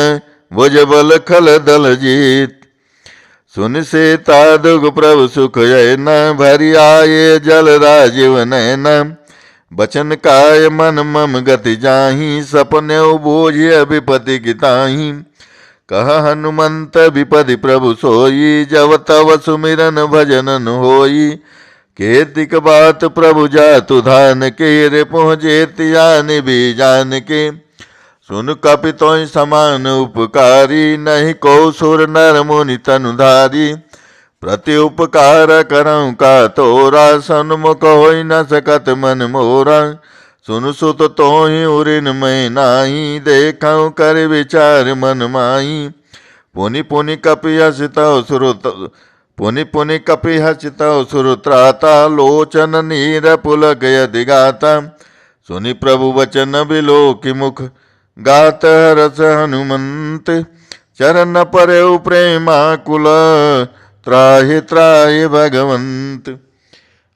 भुज बल खल दल जीत। सुन सीता दुग प्रभु सुख यन, भरि आये जल राजीव नयन। बचन काय मन मम गति जाहि, सपनेउ बूझिय विपति किताहि। कह हनुमंत विपदि प्रभु सोई, जब तव सुमिरन भजन होई। केतिक बात प्रभु जातु धान के, रे पहुँचे तियानि भी जान के। सुन कपि तोहि समान उपकारी, नहीं को सुर नर मुनि तनुधारी। प्रति उपकार करऊँ का तोरा, सन्मुख होई न सकत मन मोरा। सुन सुत तोहि उरिन मैं नाही, देखऊँ कर विचार मन माही। पुनि पुनि कपि हसितौ सुरत, पुनि पुनि कपि हसितौ सुरत्राता। लोचन नीर पुलक यदि गाता। सुनि प्रभु वचन बिलोकि मुख, गात रस हनुमंत। चरण परeu प्रेमाकुल, त्राहि त्राहि भगवंत।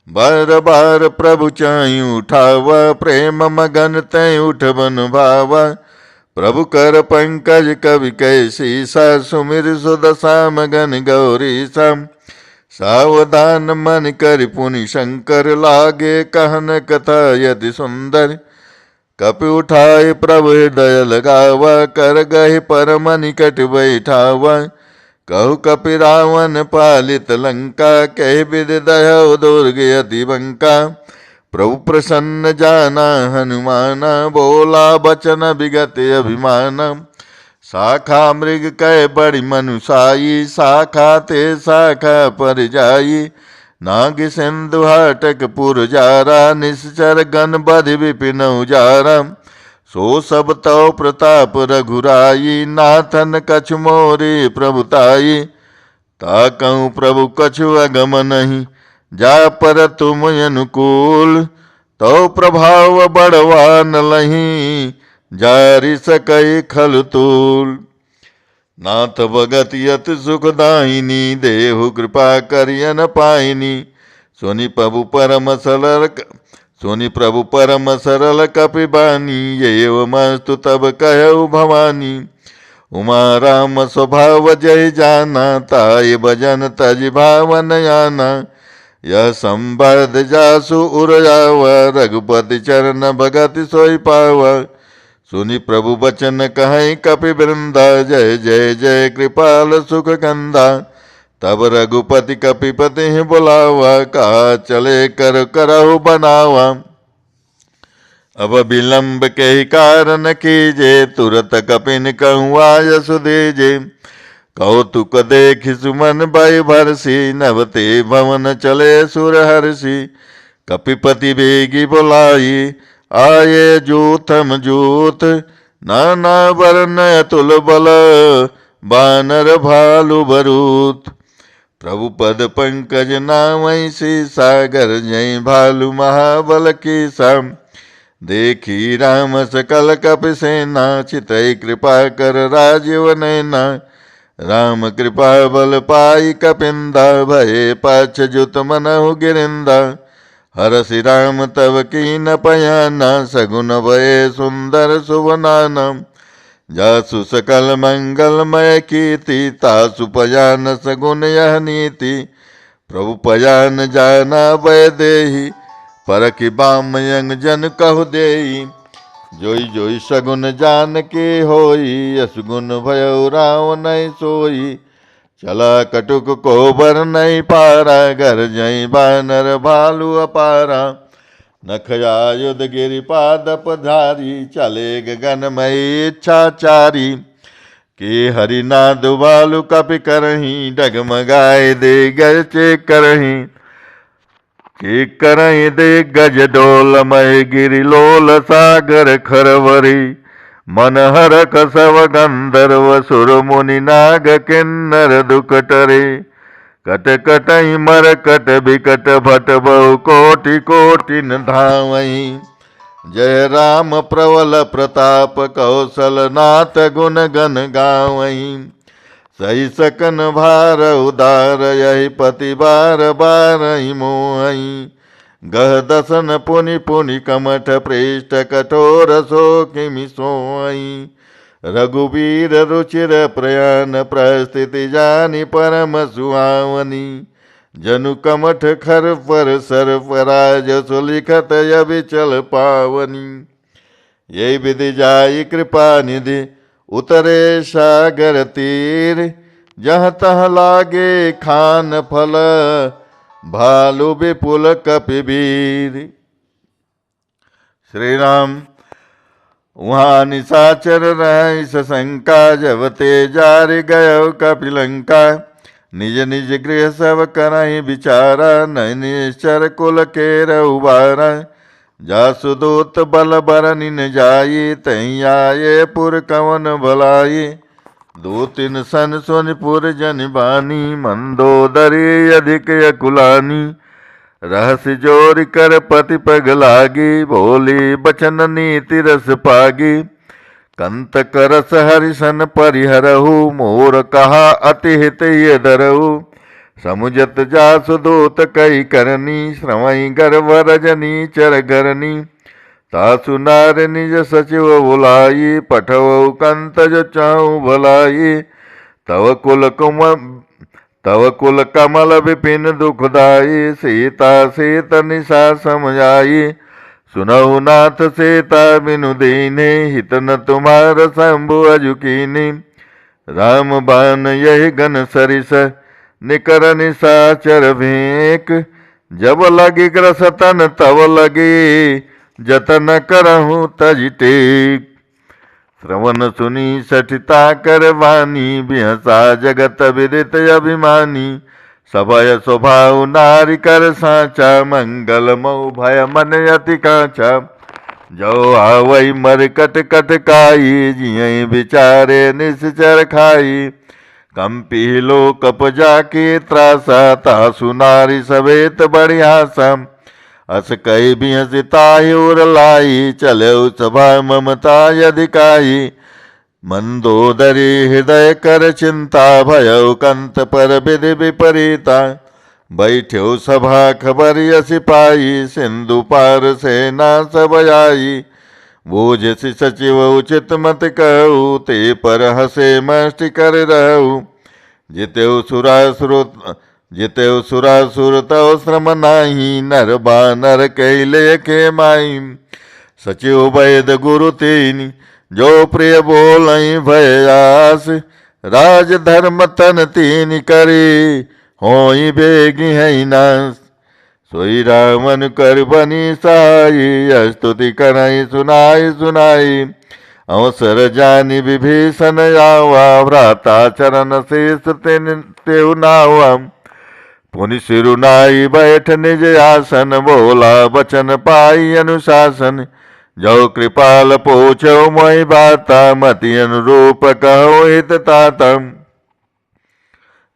बार बार प्रभु चाहि उठावा, प्रेम मगन तै उठबन भावा। प्रभु कर पंकज कवि कैसीसा, सुमिर सुदशा मगन गौरीसा। सावधान मन कर पुनि शंकर, लागे कहन कथा यति सुंदर। कपि उठाए प्रभु हृदय लगावा, कर गहि परम निकट बैठावा। कहु कपि रावण पालित लंका, कहि विधि दयौ दुर्ग अति बंका। प्रभु प्रसन्न जाना हनुमाना, बोला बचन विगत अभिमाना। शाखा मृग कै बड़ी मनुषाई, शाखा ते शाखा पर जाई। नाग सिंधु हाटक पुर जारा, निश्चर गण बधि विपिन उजारा। सो सब तव प्रताप रघुराई, नाथन कछु मोरे प्रभुताई। ताकहु प्रभु कछु अगम नहीं, जा पर तुम अनुकूल। तो प्रभाव बढ़वा न लही, जारि सकई खल तूल। नाथ भगत यत सुखदायिनी, देहु कृपा करियन पाइनी। सोनि प्रभु परम सरल कपिबानी, ये मस्तु तब कहु भवानी। उमा राम स्वभाव जय जाना, ताय भजन तज भावन आना। यह संबद जासु उरजावा, रघुपति चरण भगत सोई पावा। सुनि प्रभु बचन कहीं कपि वृंदा, जय जय जय कृपाल सुख कंदा। तब रघुपति कपिपति बुलावा, कहा चले कर करहु बनावा। अब विलंब के कारण कीजे, तुरत कपिन कहूँ आयस दीजे। कौतुक देख सुमन भय भरसी, नवते भवन चले सुर हर्षि। कपिपति बेगी बुलाई, आये जूथम जूथ। नाना वर्ण अतुल बल, बानर भालु बरूथ। प्रभु पद पंकज नामई सी, सागर जय भालु महाबल की सम। देखी राम सकल कपि सेना, चितई कृपा कर राजीव नैना। राम कृपा बल पाई कपिंदा, भये पाछ जुत मनहु गिरिंदा। हरसि राम तब कीन पयाना, सगुन भये सुंदर सुवनाना। जासु सकल मंगलमय कीर्ति, तासु पयान सगुन यह नीति। प्रभु पयान जाना भय देहि, परखि बाम यंग जन कहु देई। जोई जोई सगुन जान के होई, यसगुन भयो राव नहीं सोई। चला कटुक को बर नहीं पारा, घर जई बानर भालु अपारा। नखयायुध गिरिपाद पधारी, चले गगनमयी इच्छाचारी। के हरिनाद भालु कपि करही, डगमगाए दे गज चे करही। के करही दे गज डोलमय, गिरिलोल सागर खरवरी। मन हर कसव गंधर्व, सुर मुनि नाग किन्नर दुखटरे। कट कटई मर कट बिकट भट, बहु कोटि कोटि न धावई। जय राम प्रबल प्रताप, कौशल नाथ गुण गण गावई। सही सकन भार उदार, यही पति बार बार मोहई। गह दसन पुनि पुनि कमठ, पृष्ठ कठोर सो किमि सोई। रघुवीर रुचिर प्रयाण, प्रस्थिति जानी परम सुहावनी। जनु कमठ खर पर सर पराज, सुलिखत अभिचल पावनी। यही विधि जाई कृपा निधि, उतरे सागर तीर। जहाँ तहाँ लागे खान फल, भालु विपुल कपिवीर। श्री राम वहाँ निशाचर रह शंका, जब ते जारि गयो कपिलंका। निज निज गृह सब करहि विचारा, नहीं निश्चर कुल के उबारा। जासु दूत बल बरनि न जाई, तहीं आये पुर कवन भलाई। दो तीन सन सोनपुर जन बानी, मंदोदरी अधिक अकुलानी। रहस्य जोर कर पति पग लागी, बोली बचन नीति रस पागी। कंत करस हरिसन परिहरहु, मोर कहा अति हित ये धरहु। समुझत जासु दूत कई करनी, श्रवई गर्भ रजनी चर गरनी। सासु नार निज सचिव बुलाई, पठवु कंत जो चाहु भलाई। तव कुल कमल विपिन दुखदाई, सीता सीत निशा समझाई। सुनहु नाथ सीता बिनु दीने, हित न तुम्हार शंभु अजुकीनी। राम बान यही गन सरिस, निकर निशाचर भेक। जब लगी ग्रस तन तब लगी, जतन करहूँ तज टेक। श्रवण सुनी सठिता कर वानी, बिहसा जगत विदित अभिमानी। सभय स्वभाव नारी कर साचा, मंगल मऊ भय मन अति काचा। जो आवई मरकट कटकाई, जियई बिचारे निश्चर खाई। कंपी लो कप जाके त्रासा, तासु नारी सवेत बढ़ियासम। अस कई भी हसिताहि उर लाई, चले सभा ममता यदिकाई। मंदोदरी हृदय कर चिंता, भयउ कंत पर विधि विपरीता। बैठ्यो सभा खबर यसी पाई, सिंधु पार सेना सब आई। बूझसि सचिव उचित मत कहू, ते पर हसे मष्टि कर रहू। जितेउ सुरासुर तव श्रम नाही, नर बानर कैले के माई। सचिव वैद गुरु तीन, जो प्रिय बोलई भयास। राज धर्म तन तीन करी, होई बेगी है नास। सोई रावण कर बनी सहाई, स्तुति करई सुनाई सुनाई। अवसर जानी विभीषण आवा, भ्राता चरण शेष तेउ नावा। पुनि सिरुनाई बैठ निज आसन, बोला बचन पाई अनुशासन। जो कृपाल पोछो मोहि बाता, मति अनुरूप कहो हित ताता।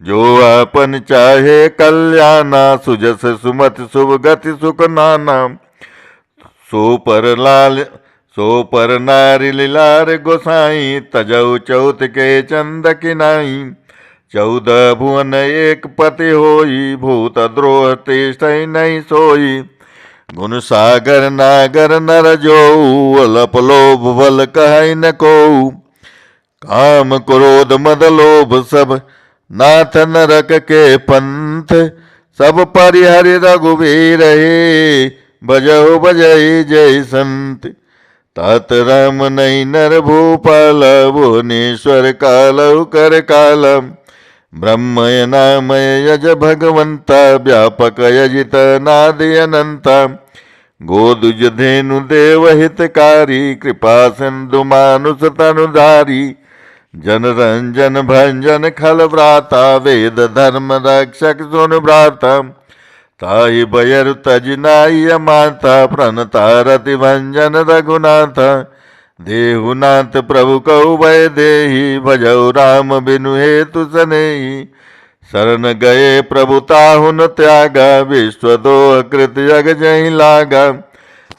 जो आपन चाहे कल्याणा, सुजस सुमति शुभ गति सुख नाना। सो पर नारी लीलार गोसाई, तजऊ चौथ के चंद किनाई। 14 भुवन एक पति होई, भूत द्रोह तिष्ठै नहीं सोई। गुण सागर नागर नर जोऊ, अलप लोभ बल कहै न कोऊ। काम क्रोध मद लोभ सब, नाथ नरक के पंथ। सब परिहरि रघुवीर हे, भजहु भजई जय संत। तात राम नहीं नर भूपाल, भुवनेश्वर कालहु कर काल। ब्रह्मय नामय यज भगवंता, व्यापक यजित नादि अनंता। गोदुज धेनु देव हितकारी, कृपा सिंधु मानुष तनुधारी। जन रंजन भंजन खल व्राता, वेद धर्म रक्षक सुन व्राता। ताहि बयर तजनाई माता, प्रणता रति भंजन रघुनाथ। देहुनाथ प्रभु कहु भय देहि, भजऊ राम बिनु हेतु सनेहि। शरण गए प्रभु ताहु न त्यागा, विश्व दोह कृत जग जहि लागा।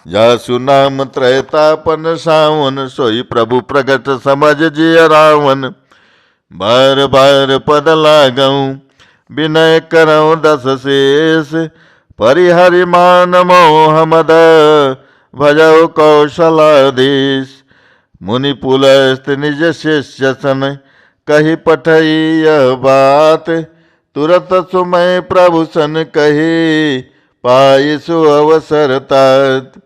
जासु नाम त्रैतापन सावन, सोई प्रभु प्रगट समझ जिय रावण। बार बार पद लागऊं, विनय करऊं दस शेष। परिहरि मान मोह मद, भजऊ कौशलाधीश। मुनि पुलस्त निज शिष्य सन, कही पठई यह बात। तुरत सुमय प्रभु सन कही, पाई सु अवसर तात।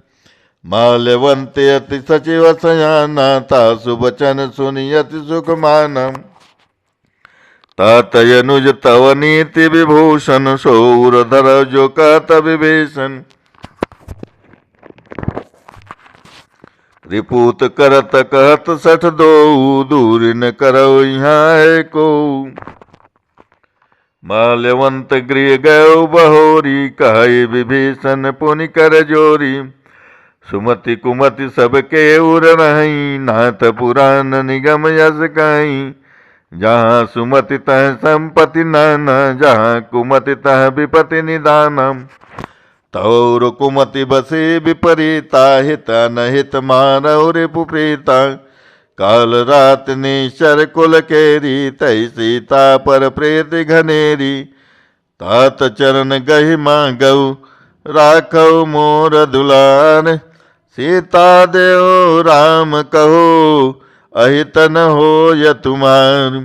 माल्यवंत अति सचिव सयाना, तासु बचन सुनि अति सुख माना। तात अनुज तव नीति विभूषण, सौर धर जो कहत विभीषण। रिपूत करत कहत सठ दोऊ, दूर न करौ यहाँ है को। माल्यवंत गृह गयो बहोरी, कहै विभीषण पुनि कर जोरी। सुमति कुमति सबके उर नहीं, नाथ पुराण निगम यस कहीं। जहाँ सुमति तह संपत्ति नाना, जहाँ कुमति तह विपति निदानम। तौर कुमति बसे विपरीता, हित अनहित मानव रिपुप्रीता। काल रात निश्चर कुल केरी, तई सीता पर प्रेत घनेरी। तात चरण गहि मांगऊ, राखऊ मोर दुलार। सीता देव राम कहो, अहित न होय तुमार।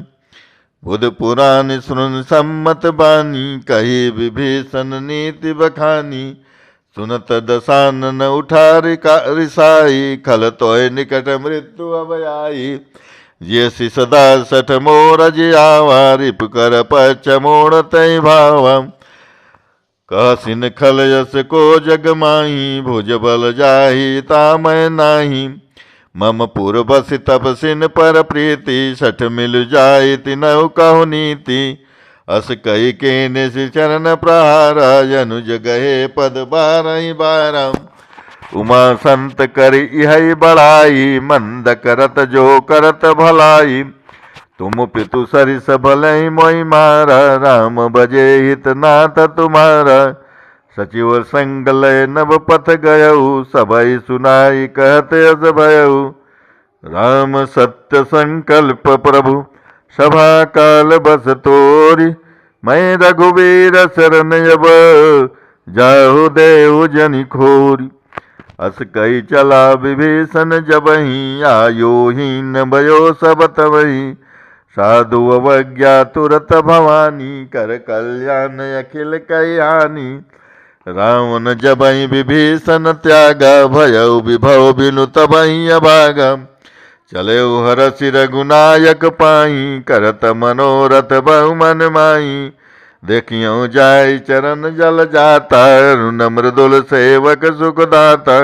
बुध पुराण सुन सम्मत बानी, कही विभीषण नीति बखानी। सुनत दसानन उठा रिसाई, खल तोय निकट मृत्यु अब आई। जैसी सदा सठ मोर जियावा, रिप कर पच मोड़ तय भावा। कहसिन खल यस को जग माही, भुज बल जाही तामय नाही। मम पुर बस तपसिन पर प्रीति, सठ मिल जाय तिनहु कहु नीति। अस कही के चरण प्रहारा, अनुज गहे पद बारहि बारा। उमा संत करी यही बड़ाई, मंद करत जो करत भलाई। तुम पितु सरिस भलहि मोहि मारा, राम भजे हित नाथ तुम्हारा। सचिव संग लय नभ पथ गयऊ, सबई सुनाई कहत अस भयऊ। राम सत्य संकल्प प्रभु सभा काल बस तोरी, मैं रघुवीर शरण अब जाहु देहु जनि खोरी। अस कही चला विभीषण जबहि, आयो हीन भयो सब तबहि। साधु अवज्ञा तुरत भवानी, कर कल्याण अखिल कई हानि। रावण जबहि विभीषण त्यागा, भयउ विभव बिनु तबहि अभागा। चले हरषि रघुनायक पाई, करत मनोरथ बहु मन माई। देखियो जाय चरण जल जाता, नम्र सेवक सुख दाता।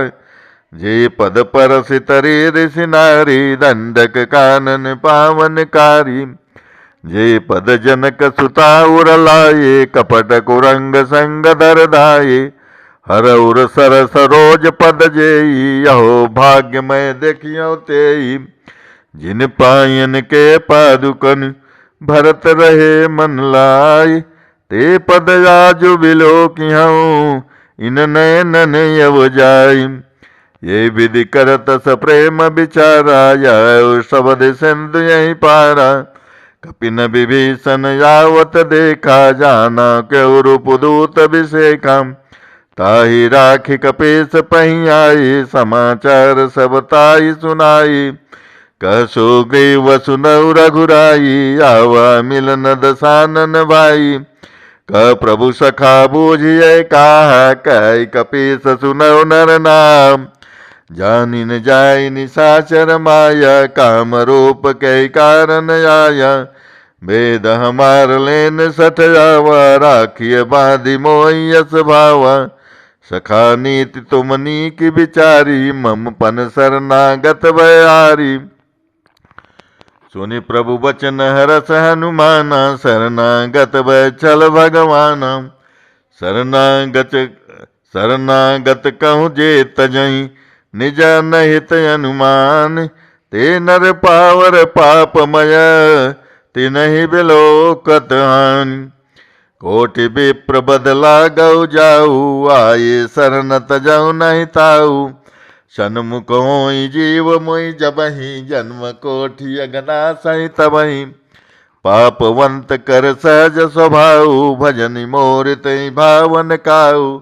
जे पद परसि तरि ऋषि नारी, दंडक कानन पावन कारी। जे पद जनक सुता उर लाए, कपट कुरंग संग धर धाये। हर उर सर सरोज पद जेई, यहो भाग्य मैं देखियो तेई। जिन पायन के पादुकन भरत रहे मन लाई, ते पद आजु बिलोकिहूँ इन नयनन यव जाई। ये विधि करत स प्रेम विचारा, यह शब्द सिंधु यही पारा। कपिन विभीषण यावत देखा, जाना क्यों रूप दूत अभिषेका। ताहि राखि कपीस पही आई, समाचार सब ताहि सुनाई। कह सुग्रीव सुनऊ रघुराई, आवा मिलन दसानन भाई। कह प्रभु सखा बूझिए कहा, कह कपीस सुनऊ नर नाम। जानिन जाय निशाचर माया, काम रूप कई कारण आया। वेद हमार लेन सठ जावा, राखिय बांधि मोहि यस भावा। सखा नीति तुम नीक विचारी, मम पन शरणागत भयारी। सुनि प्रभु बचन हरष हनुमाना, शरणागत भय छल भगवाना। शरणागत कहूँ जे तजहि, निज नहित अनुमान। ते नर पावर पापमय, तिनहि बिलोकत हानि। कोटि विप्र बदला गौ जाऊ, आये शरण तजहु नहीं ताऊ। सन्मुख होई जीव मोहि जबहि, जन्म कोटि अगना सहि तबहि। पापवंत कर सहज स्वभाव, भजनि मोर तहि भावन काऊ।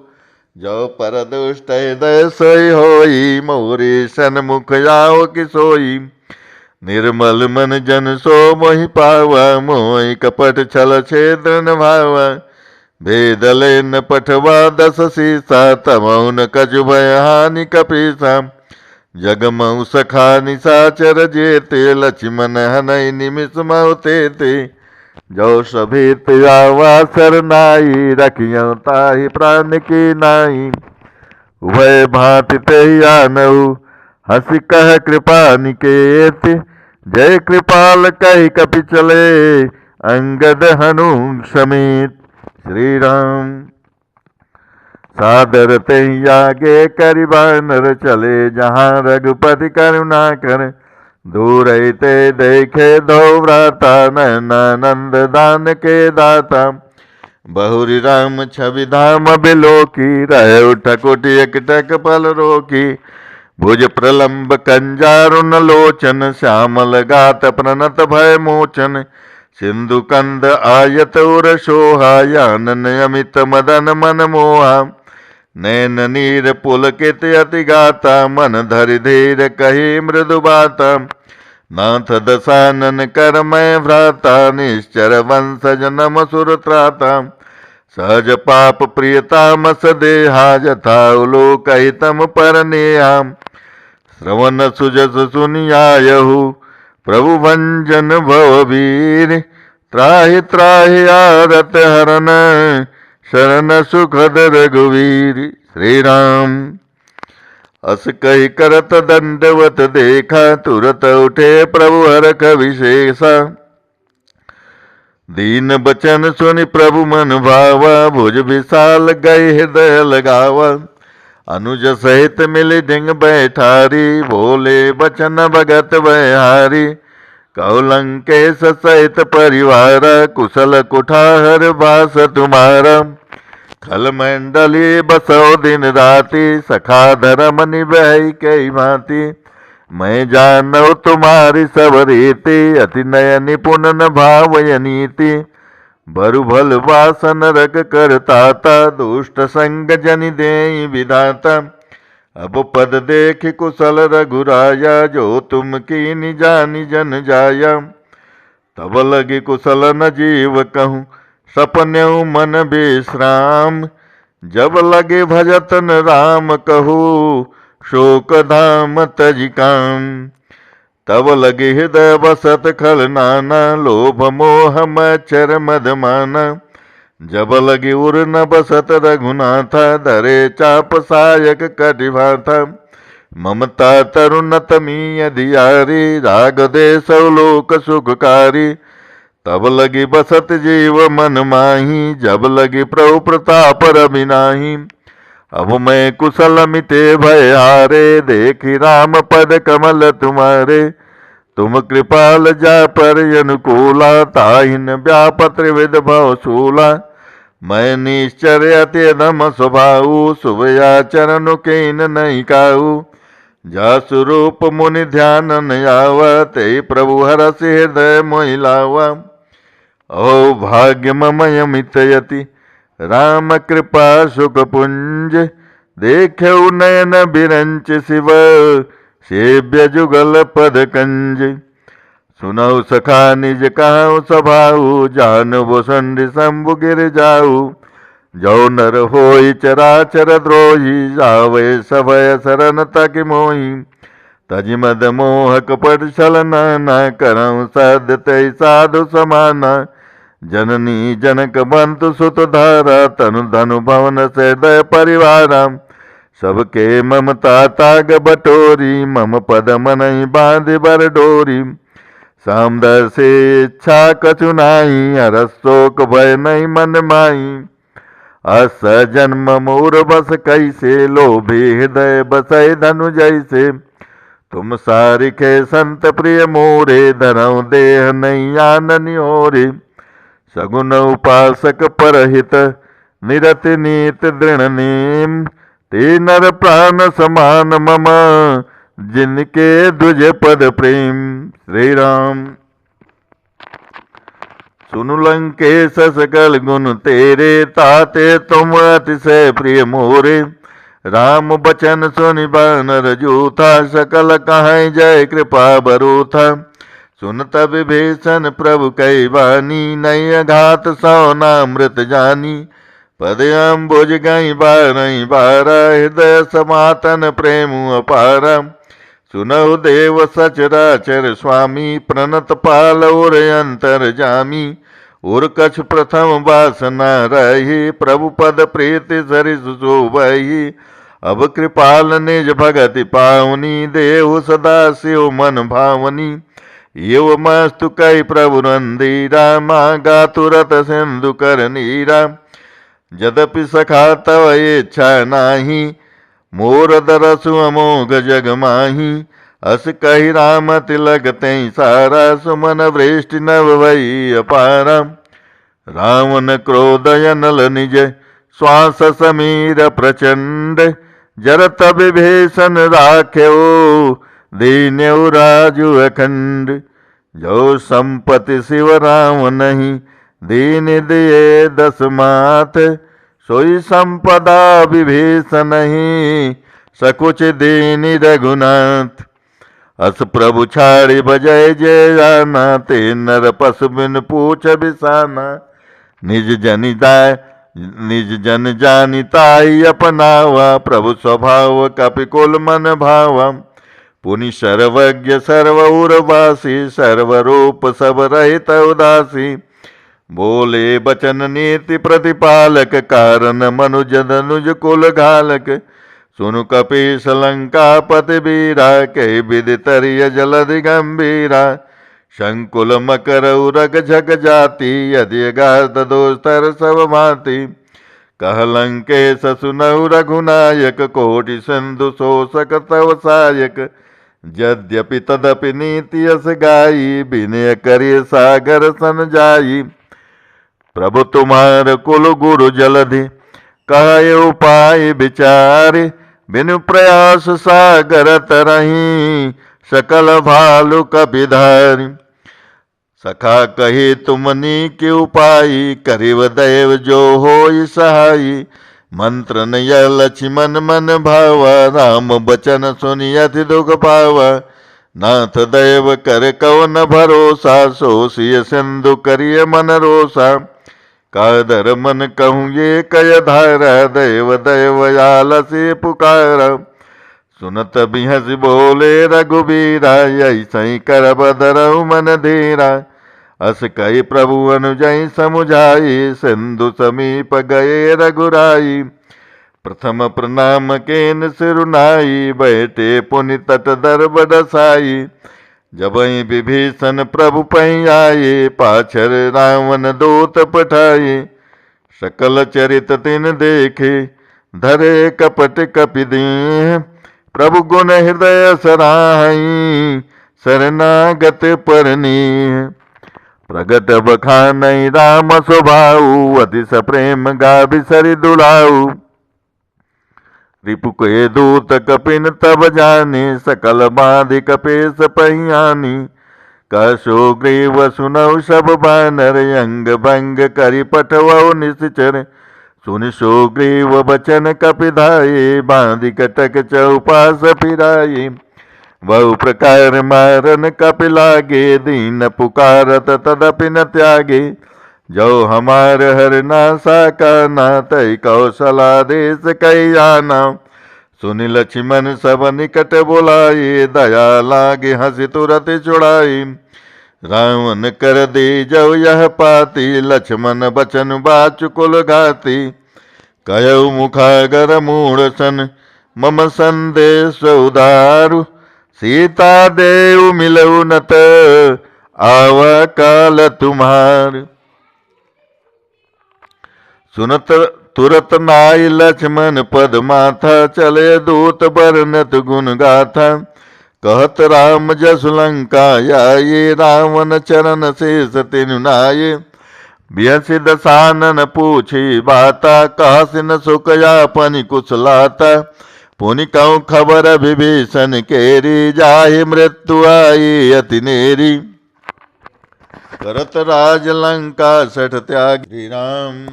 जो पर दुष्ट हृदय सोई होई, मोरे सन्मुख आओ कि सोई। निर्मल मन जन सो मोहि पावा, मोहि कपट छल छेद न भावा। भेद लेन पठवा दस सीसा, तमहु न कछु भय हानि कपीसा। जगमऊ सखा निशाचर जेते, लक्ष्मण हनई निमिष मऊ तेते। जो सभीत आवा सरनाई, रखियो ताहि प्राण की नाई। उभय भांति तेहि आनऊ, हंसी कह कृपा निकेत। जय कृपाल कहि कपि चले, अंगद हनु समेत। श्री राम। सादर तेहि आगे करि बानर, चले जहाँ रघुपति करुणा कर। दूर ते देखे दो व्राता, नयनानंद दान के दाता। बहुरी राम छवि धाम बिलोकी, रहे उठकुटि एकटक पल रोकी। भुज प्रलंब कंजारुन लोचन, श्यामल गात प्रणत भय मोचन। सिंधु कंद आयत उर शोहा, यानन अमित मदन मन मोहा। नैन नीर पुलकित अति गाता, मन धरि धीर कही मृदु बाता। नाथ दसानन कर मैं भ्राता, निश्चर वंशज नम सुर त्राता। सहज पाप प्रियतामस देहा, यथा उलोक हितम पर नेहा। श्रवण सुजस सुनियायहु, प्रभु भंजन भववीर। त्राहि त्राहि आरत हरन, शरण सुखद रघुवीर। श्री राम। अस कही करत दंडवत देखा, तुरत उठे प्रभु हरख विशेषा। दीन बचन सुनि प्रभु मन भावा, भुज विशाल गई हृदय लगावा। अनुज सहित मिली ढिंग बैठारी, बोले बचन भगत बहारी। कौलंकेश सहित परिवार, कुशल कुठार बास तुम्हारा। खल मंडली बसो दिन राति, सखा धर्म निभई कई भांति। मैं जानौ तुम्हारी सब रीति, अति नय निपुण न भावय नीति। बरु भल वासन रख करताता, दुष्ट संग जनि देई विधाता। अब पद देख कुशल रघुराया, जो तुम कीनि जानि जन जाया। तब लगी कुशल न जीव कहूँ, सपन्यु मन विश्राम। जब लगे भजतन राम कहू, शोक धाम तज काम। तब लगे हृदय बसत खल नाना, लोभ मोह मच्छर मद माना। जब लगी उर न बसत रघुनाथा, धरे चाप सायक कटिभाथा। ममता तरुण तमी अधियारी, राग देश लोक सुखकारी। तब लगी बसत जीव मन माही, जब लगी प्रभु प्रताप रवि नाही। अब मैं कुशल मिटे भय हारे, देखी राम पद कमल तुम्हारे। तुम कृपाल जा पर अनुकूला, ताहिन व्यापत त्रिविध भव सूला। मैं निश्चर अति धम स्वभाऊ, सुभया चरण केन नहीं काऊ। जा स्वरूप मुनि ध्यान न आवा, ते प्रभु हरस हृदय मोहि लावा। ओ भाग्य मम यमितयति, राम कृपा सुख पुंज। देख्यौ नयन बिरंच शिव, सेव्य जुगल पद कंज। सुनौ सखा निज कहु सभाऊ, जानबो संधि शंभु गिर जाऊ। जो नर होई चराचर द्रोही, जावे सभय शरण तक मोही। तज मद मोह कपट छलन, न करऊँ साध तै साधु समाना। जननी जनक बंधु सुत धारा, तनु धनु भवन हृदय परिवारा। सबके ममता ताग बटोरी, मम पद मनहि बांधि बर डोरी। सामदर से इच्छा कछु नाही, हरस शोक भय नहीं मन माही। अस जन्म मोर बस कैसे, लोभी हृदय बसै धनु जैसे। तुम सारिखे संत प्रिय मोरे, धरऊ देह नहीं आननि ओरे। सगुन उपासक परहित, निरत नीत दृढ़ नेम। ते नर प्राण समान मम, जिनके द्विज पद प्रेम। श्री राम। सुनु लंकेश सकल गुण तेरे, ताते तुम अतिशय प्रिय मोरे। राम बचन सुनि बानर जूथा, सकल कहाई जय कृपा बरूथा। सुनत विभीषण प्रभु कई बानी, नय घात सौनामृत जानी। पद अम्बुज गई बारई बारा, हृदय समातन प्रेम अपारा। सुनहु देव सचराचर स्वामी, प्रणत पाल उर अंतर जामी। उर कछ प्रथम वासना रही, प्रभु पद प्रीति सरिस शोभहि। अब कृपाल निज भगति पावनी, देहु सदा शिव मन भावनी। एव मस्तु कई प्रभु नंदीरा, मांगा तुरत सिंधु कर नीरा। यद्यपि सखा तव इच्छा नाही, मोर दरसु अमोघ जग माही। अस कही राम तिलक तई सारा, सुमन वृष्टि नभ भई अपारा। रावण क्रोधय नल निज, श्वास समीर प्रचंड। जरत विभीषण राख्यो, दीन्यौ राजु अखंड। जो संपत्ति शिव राम नहीं, दीन दिए दस माथ। सोई संपदा विभीषण नहीं, सकुच दीन रघुनाथ। अस प्रभु छाड़ी बजय जय जाना, ते नर पशु बिन पूछ बिसाना। निज जन जानिताई अपनावा, प्रभु स्वभाव कपिकुल मन भावा। पुनि सर्वज्ञ सर्व उर्वासी, सर्वरूप सब रहित उदासी। बोले बचन नीति प्रतिपालक, कारण मनुज धनुज कुल घालक। सुनु कपीस लंकापति वीरा, कई विधि तरिय जलधि गंभीरा। शंकुल मकर उरग झग जाति, यदि गाध दोस्तर सब भांति। कह लंकेश सुनहु रघुनायक, कोटि सिंधु शोषक तव सायक। यद्यपि तदपि नीति यस गाई, विनय करिय सागर सन जाई। प्रभु तुम्हार कुल गुरु जलधि, कहे उपाय विचार। बिनु प्रयास सागर तरही, सकल भालु कपिधारी। सखा कहे तुमनी के उपाय, करिव दैव जो होई सहाई। मंत्र नय लक्ष्मण मन भावा, राम बचन सुनि अति दुख पावा। नाथ दैव कर कवन भरोसा, सो सिय सिंधु करिय मन रोसा। कादर मन कहूँ ये कय धारा, दैव दैव आलसी पुकारा। सुनत बिहस बोले रघुबीरा, ऐसई कर बदरऊ मन धीरा। अस कई प्रभु अनुजय समुझाई, सिंधु समीप गए रघुराई। प्रथम प्रणाम केन सिरुनाई, बैठे पुनि तट दर बडसाई। जबहि विभीषण प्रभु पहि आए, पाछर रावण दूत पठाए। सकल चरित तिन देखे, धरे कपट कपि दीन। प्रभु गुण हृदय सराहई, शरणागत परनीह। प्रगट बखानई राम स्वभाव, अति सप्रेम गाभि सरि दुलाऊ। रिपु के दूत कपिन तब जाने, सकल बाधि कपेश पहियानी। कशो ग्रीव सुनऊ सब बानर, अंग भंग करि पठवऊ निश्चर। सुनि सो ग्रीव बचन कपिधाये, बांधि कटक चौपास फिराये। बहु प्रकार मारन कपि लागे, दीन पुकारत तदपि न त्यागे। जो हमार हर नासा काना, तय कौशला देश कई आना। सुनि लक्ष्मण सब निकट बुलाए, दया लागे हंसी तुरत छुड़ाई। रावण कर दे जो यह पाती, लक्ष्मण बचन बाचु कुल घाती। कयउ मुखागर मूढ़ सन, मम संदेश उदारु। सीता देव मिलऊ नत, आवा काल तुम्हार। सुनत तुरत नाई लक्ष्मण पद माथा, चले दूत बरनत गुण गाथा। कहत राम जस लंका आये, रावण चरण शेष तिनु नाये। बिहसि दसानन पूछी बाता, कहसि न सुख यापनि कुशलाता। पुनि कहूँ खबर विभीषण केरी, जाहि मृत्यु आई अति नेरी। करत राज लंका सठ त्यागी राम,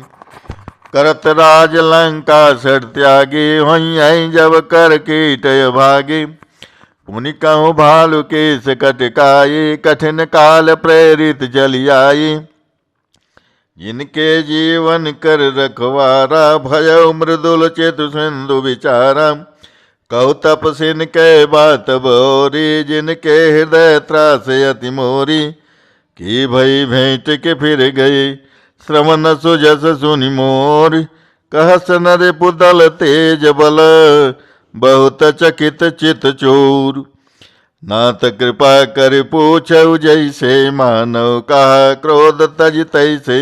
करत राज लंका सठ त्यागी। होई जब कर कीटय भागी। पुनि कहूँ भालु केश कटकाई, कठिन काल प्रेरित चली आई। जिनके जीवन कर रखवारा, भयउ मृदुल चेतु सिंधु विचारा। कहु तपसिन के बात बोरी, जिनके हृदय त्रास अति मोरी। की भई भेंट के फिर गए, श्रवण सुजस सुनि मोर। कहस नर पुतल तेज बल, बहुत चकित चित चोर। नाथ कृपा कर पूछऊ जैसे, मानव कहा क्रोध तज तैसे।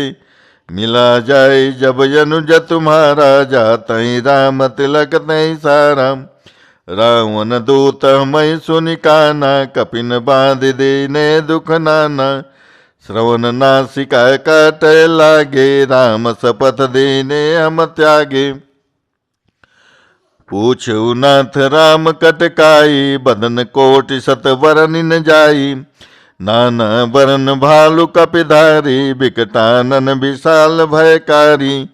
मिला जाए जब अनुज तुम्हारा, जातहि राम तिलक तहि सारा। रावण दूत मई सुनि काना, कपिन बांध देने दुख नाना। श्रवण नासिका काटय लागे, राम शपथ देने हम त्यागे। पूछऊ नाथ राम कटकाई, बदन कोटि सत वरन न जाई। नाना वरन भालु कपिधारी, बिकटानन विशाल भयकारी।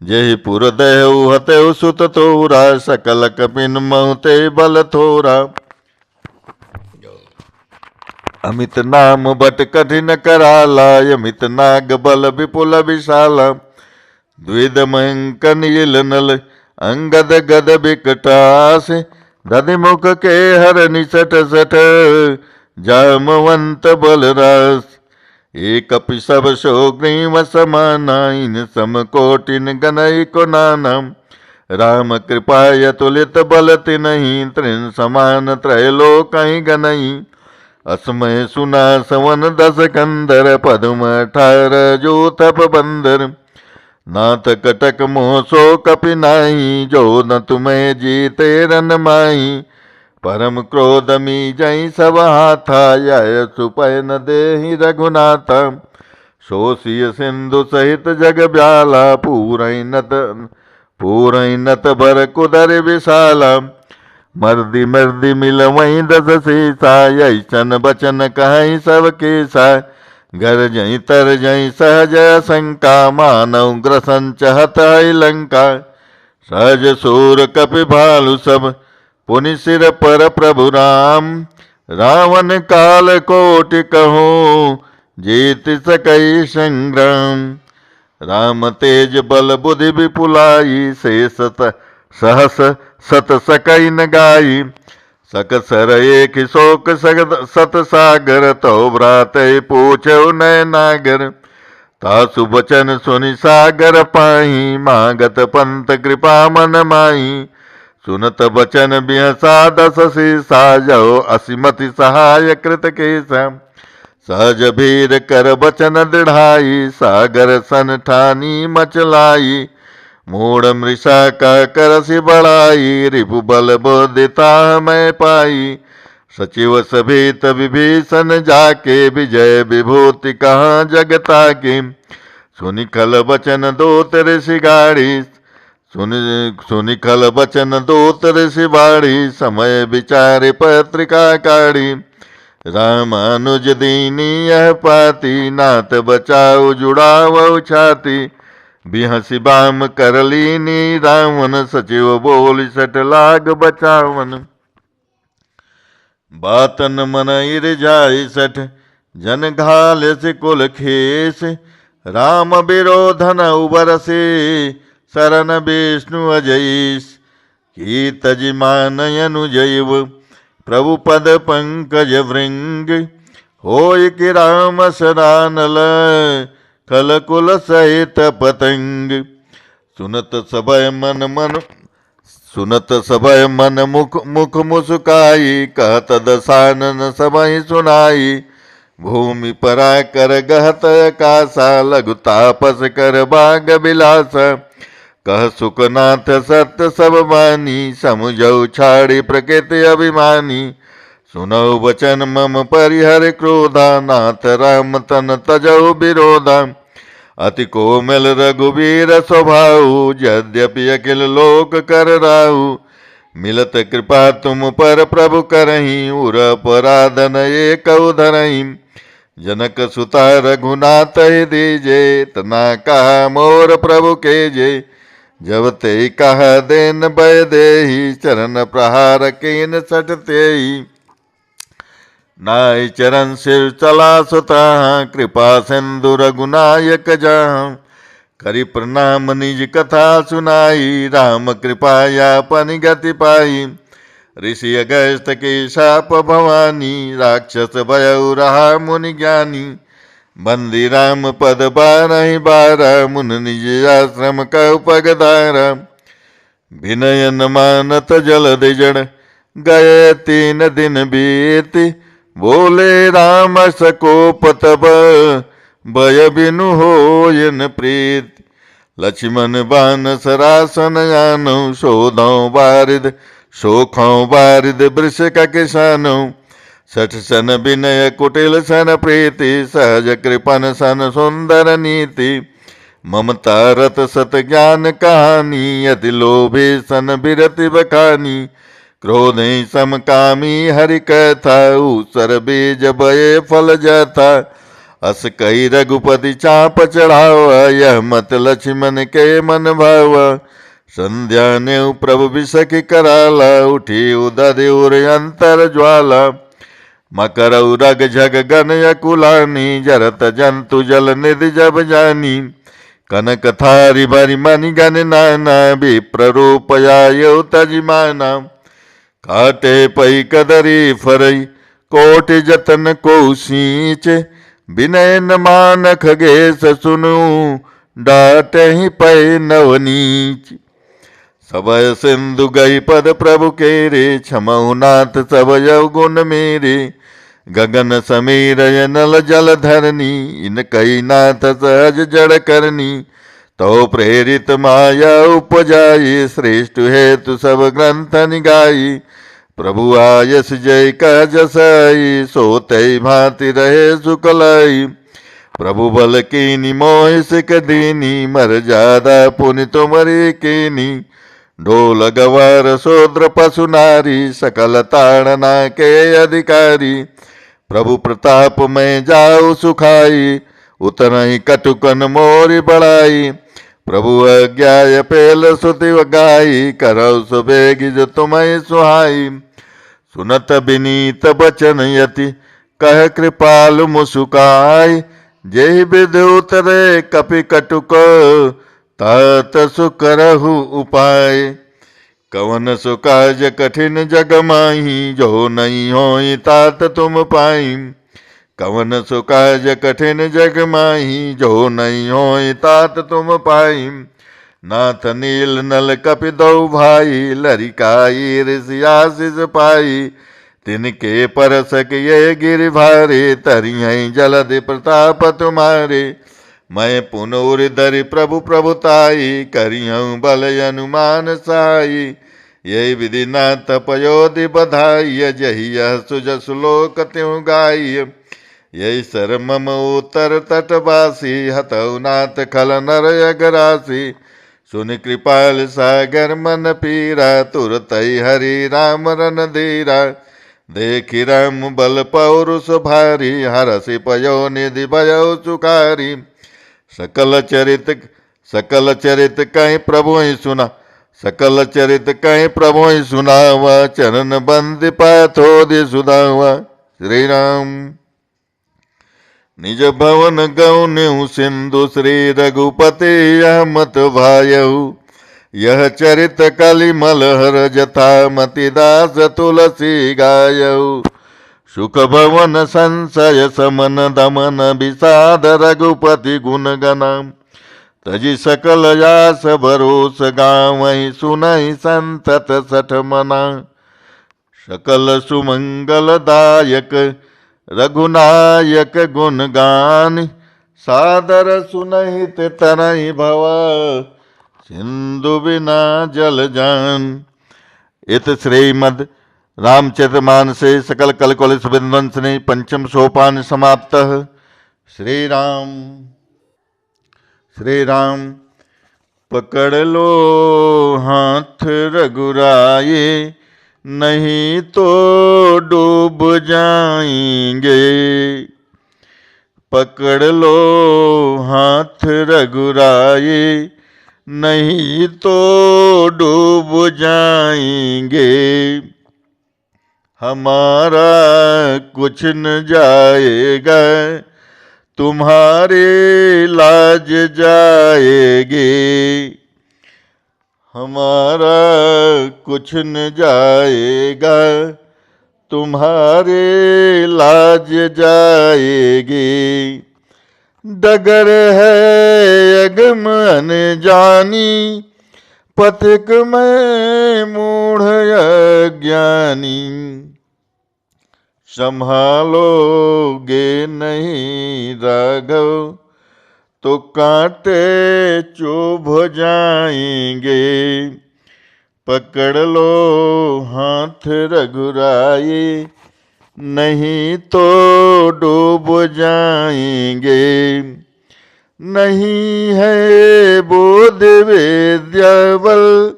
जहि पुर दहु हतउ सुत तोरा, सकल कपिन महुते बल थोरा। अमित नाम बट कठिन कराला, अमित नाग बल विपुल विशाला। द्विध मंकन इल नल, अंगद गद बिकटास। दधिमुख के हर निसट सठ, जामवंत बलरास। एक कपि सब शोग्रीव समाना, इन सम कोटिन गनई को नाना। राम कृपाय तुलित बल तिनहि, तृण समान त्रैलोक गनई। असमय सुना सवन दस कंदर, पद्म 18 जो थप बंदर। नाथ कटक मोह सो कपि नाही, जो न तुम्हें जीते रन माही। परम क्रोध मी जई सब हाथा, यह सुपय न देहि रघुनाथा। सोसिय सिंधु सहित जग ब्याला, पूरई नत भर कुदर विशाला। मर्दी मर्दी मिल वहीं दस सीसा, ऐसन बचन कहीं सब केसा। घर जई तर जई सहज शंका, मानव ग्रसन चहत है लंका। सहज सूर कपि भालु सब, पुनि सिर पर प्रभु राम। रावण काल कोटि कहूँ, जीत सकई संग्राम। राम तेज बल बुद्धि विपुलाई, से सहस सत सकई न गाई। सकसर एक शोक सत सागर, तो भ्रात पूछो नय नागर। तासु बचन सुनि सागर पाही, मागत पंत कृपा मन माही। सुनत बचन बिहसा दस सीसा, जो असिमति सहाय कृत केसा। सहज भीर कर बचन दृढ़ाई, सागर सन ठानी मचलाई। मूढ़ मृषा का करसि बढ़ाई, रिपु बल बोधिता मैं पाई। सचिव सभीत विभीषण जाके, विजय विभूति कहाँ जगता के। सुनि खल बचन दूत ऋषि गाड़ी, सुनि खल बचन दूत ऋषि बाड़ी। समय विचारे पत्रिका काढ़ी, रामानुज दीनी यह पाती। नाथ बचाओ जुड़ावो छाती, बिहसी बाम करलीनी रावण। सचिव बोल सट लाग बचावन, बातन मन इर जाय सठ। जन घाल से कुल खेस, राम विरोधन उबर से। शरण विष्णु अजईस, की तज मानयनु जैव। प्रभु पद पंकज भृंग, होय कि राम सरानल। खल कुल सहित पतंग, सुनत सबय मन मुख मुस्काई। कहत दसानन सबहि सुनाई। भूमि परा कर गहत आकाशा, लघु तापस कर बाग बिलासा। कह सुखनाथ सत्य सब बानी, समुझौ छाड़ी प्रकृति अभिमानी। सुनौ वचन मम परिहर क्रोधा, नाथ राम तन तजौ विरोधा। अति कोमल रघुवीर स्वभाव, यद्यपि अखिल लोक कर राहु। मिलत कृपा तुम पर प्रभु करहीं, उर पराधन एक धरहीं। जनक सुता रघुनाथ दीजे, तना कहा मोर प्रभु के जे। जब ते कहा देन भय देहि, चरण प्रहार कीन सठ तेहि। नाय चरण सिर चला सुता, कृपा सिंधु रघुनायक जहाँ। करि प्रणाम निज कथा सुनाई, राम कृपाया पनि गति पाई। ऋषि अगस्त के शाप भवानी, राक्षस भयउ रहा मुनि ज्ञानी। बंदी राम पद बारहि बारा, मुन निज आश्रम कहु पगधारा। विनय न मानत जलधि जड़, गए 3 दिन बीत। बोले राम सकोप तब, भय बिनु होयन प्रीत। लक्ष्मण बान सरासन आनौ, शोखौ बारिद वृषक किसानौ। सठ सन विनय कुटिल सन प्रीति, सहज कृपन सन सुंदर नीति। ममता रत सत ज्ञान कहानी, अति लोभे सन बिरति बखानी। क्रोधे समकामी हरि कथा, ऊसर बीज भये फल जथा। अस कही रघुपति चाप चढ़ावा, यह मत लक्ष्मण के मन भावा। संध्या ने प्रभु विसखी कराला, उठी उदधि उर अंतर ज्वाला। मकर रग झग गन यकुलानी, जरत जंतु जल निधि जब जानी। कनक थारी भरी मणि गन नाना, विप्र रूप आयो तजिमाना। काटे पई कदरी फरई, कोटि जतन को सींच। विनय न मान खगेश सुनु, डाटे ही पै नवनीच। सबय सिंधु गई पद प्रभु केरे, क्षमऊ नाथ सब यवगुण मेरे। गगन समीर नल जल धरनी, इन कई नाथ सहज जड़ करनी। तो प्रेरित माया उपजाई, श्रेष्ठ हेतु सब ग्रंथ निगाई। प्रभु आयस जय का जसाई, सोते भांति रहे सुकलाई। प्रभु बल कीनी मोहि सिख दीनी, मर जादा पुनि तुमरी कीनी। ढोल गवार शूद्र पशु नारी, सकल ताड़ना के अधिकारी। प्रभु प्रताप में जाऊ सुखाई, उतना ही कटुकन मोरी बढ़ाई। प्रभु अज्ञाय पेल सुति गाई, करौ सुबेगी जो तुम्हें सुहाई। सुनत विनीत बचन यति, कह कृपाल मुसुकाई। जेहि विधि उतरे कपि कटुक, तात सुकरहु उपाय। कवन सो काज कठिन जग माही, जो नहीं होई तात तुम पाई। कवन सो काज कठिन जग माही, जो नहीं होई तात तुम पाई। नाथ नील नल कपि दो भाई, लरिकाई ऋषि आशीष पाई। तिनके परसक ये गिर भारे, तरियं जलधि प्रताप तुम्हारे। मैं पुनोर धरि प्रभु प्रभुताई, करियं बल अनुमान साई। यही विधि नाथ पयोधि बधाई, जही यह सुजस लोक त्यों गाई। यही सर मम उत्तर तटवासी, हतौ नाथ खल नर अगरासी। सुन कृपाल सागर मन पीरा, तुरत हरि राम रन धीरा। देखि राम बल पौरुष भारी, हरसि पयो निधि भयो सुखारी। सकल चरित कहीं प्रभु ही सुना, सकल चरित कहीं प्रभु ही सुनावा। चरण बंद पाथोदि सुधावा। श्री राम। निज भवन गौन्यु सिंधु, श्री रघुपति यह मत भायऊ। यह चरित कलिमल हर जथा, मति दास तुलसी गायऊ। सुख भवन संशय समन दमन, विषाद रघुपति गुण गना। तजि सकल यास भरोस, गावहि सुनहि संतत सठ मना। सकल सुमंगल दायक रघुनायक गुण गान, सादर सुनहित तरहि भव, सिंधु बिना जल जान। इत श्रीमद् रामचरितमानसे सकल कलकल विध्वंसने पंचम सोपान समाप्तः। श्री राम। श्री राम। पकड़ लो हाथ रघुराए, नहीं तो डूब जाएंगे। पकड़ लो हाथ रघुराए, नहीं तो डूब जाएंगे। हमारा कुछ न जाएगा, तुम्हारे लाज जाएगी। हमारा कुछ न जाएगा, तुम्हारे लाज जाएगी। डगर है अगम अनजानी, पथिक में मूढ़ अज्ञानी। संभालोगे नहीं राघव, तो कांटे चुभ जाएंगे। पकड़ लो हाथ रघुराए, नहीं तो डूब जाएंगे। नहीं है बोध विद्या बल,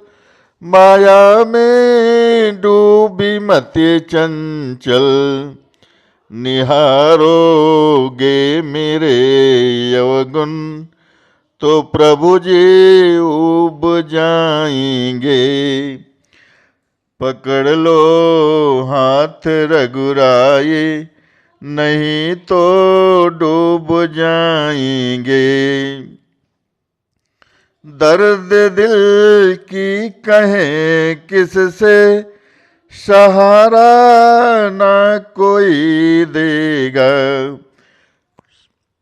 माया में डूबी मति चंचल। निहारोगे मेरे अवगुण, तो प्रभु जी उब जाएंगे। पकड़ लो हाथ रघुराए, नहीं तो डूब जाएंगे। दर्द दिल की कहें किससे, सहारा ना कोई देगा।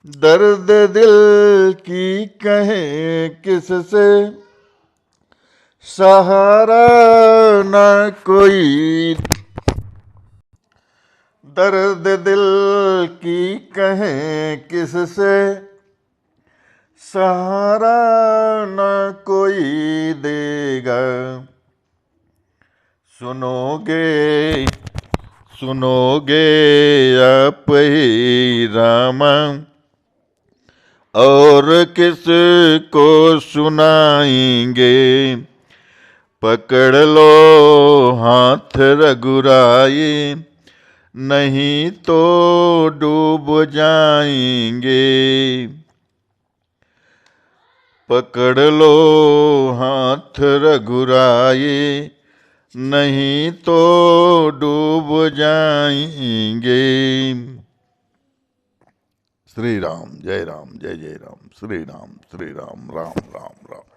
दर्द दिल की कहें किससे, सहारा ना कोई। दर्द दिल की कहें किससे, सहारा न कोई देगा। सुनोगे सुनोगे आप ही रामा, और किस को सुनाएंगे। पकड़ लो हाथ रघुराई, नहीं तो डूब जाएंगे। पकड़ लो हाथ रघुराई, नहीं तो डूब जाएंगे। श्री राम जय राम, जय जय राम, श्री राम राम राम राम।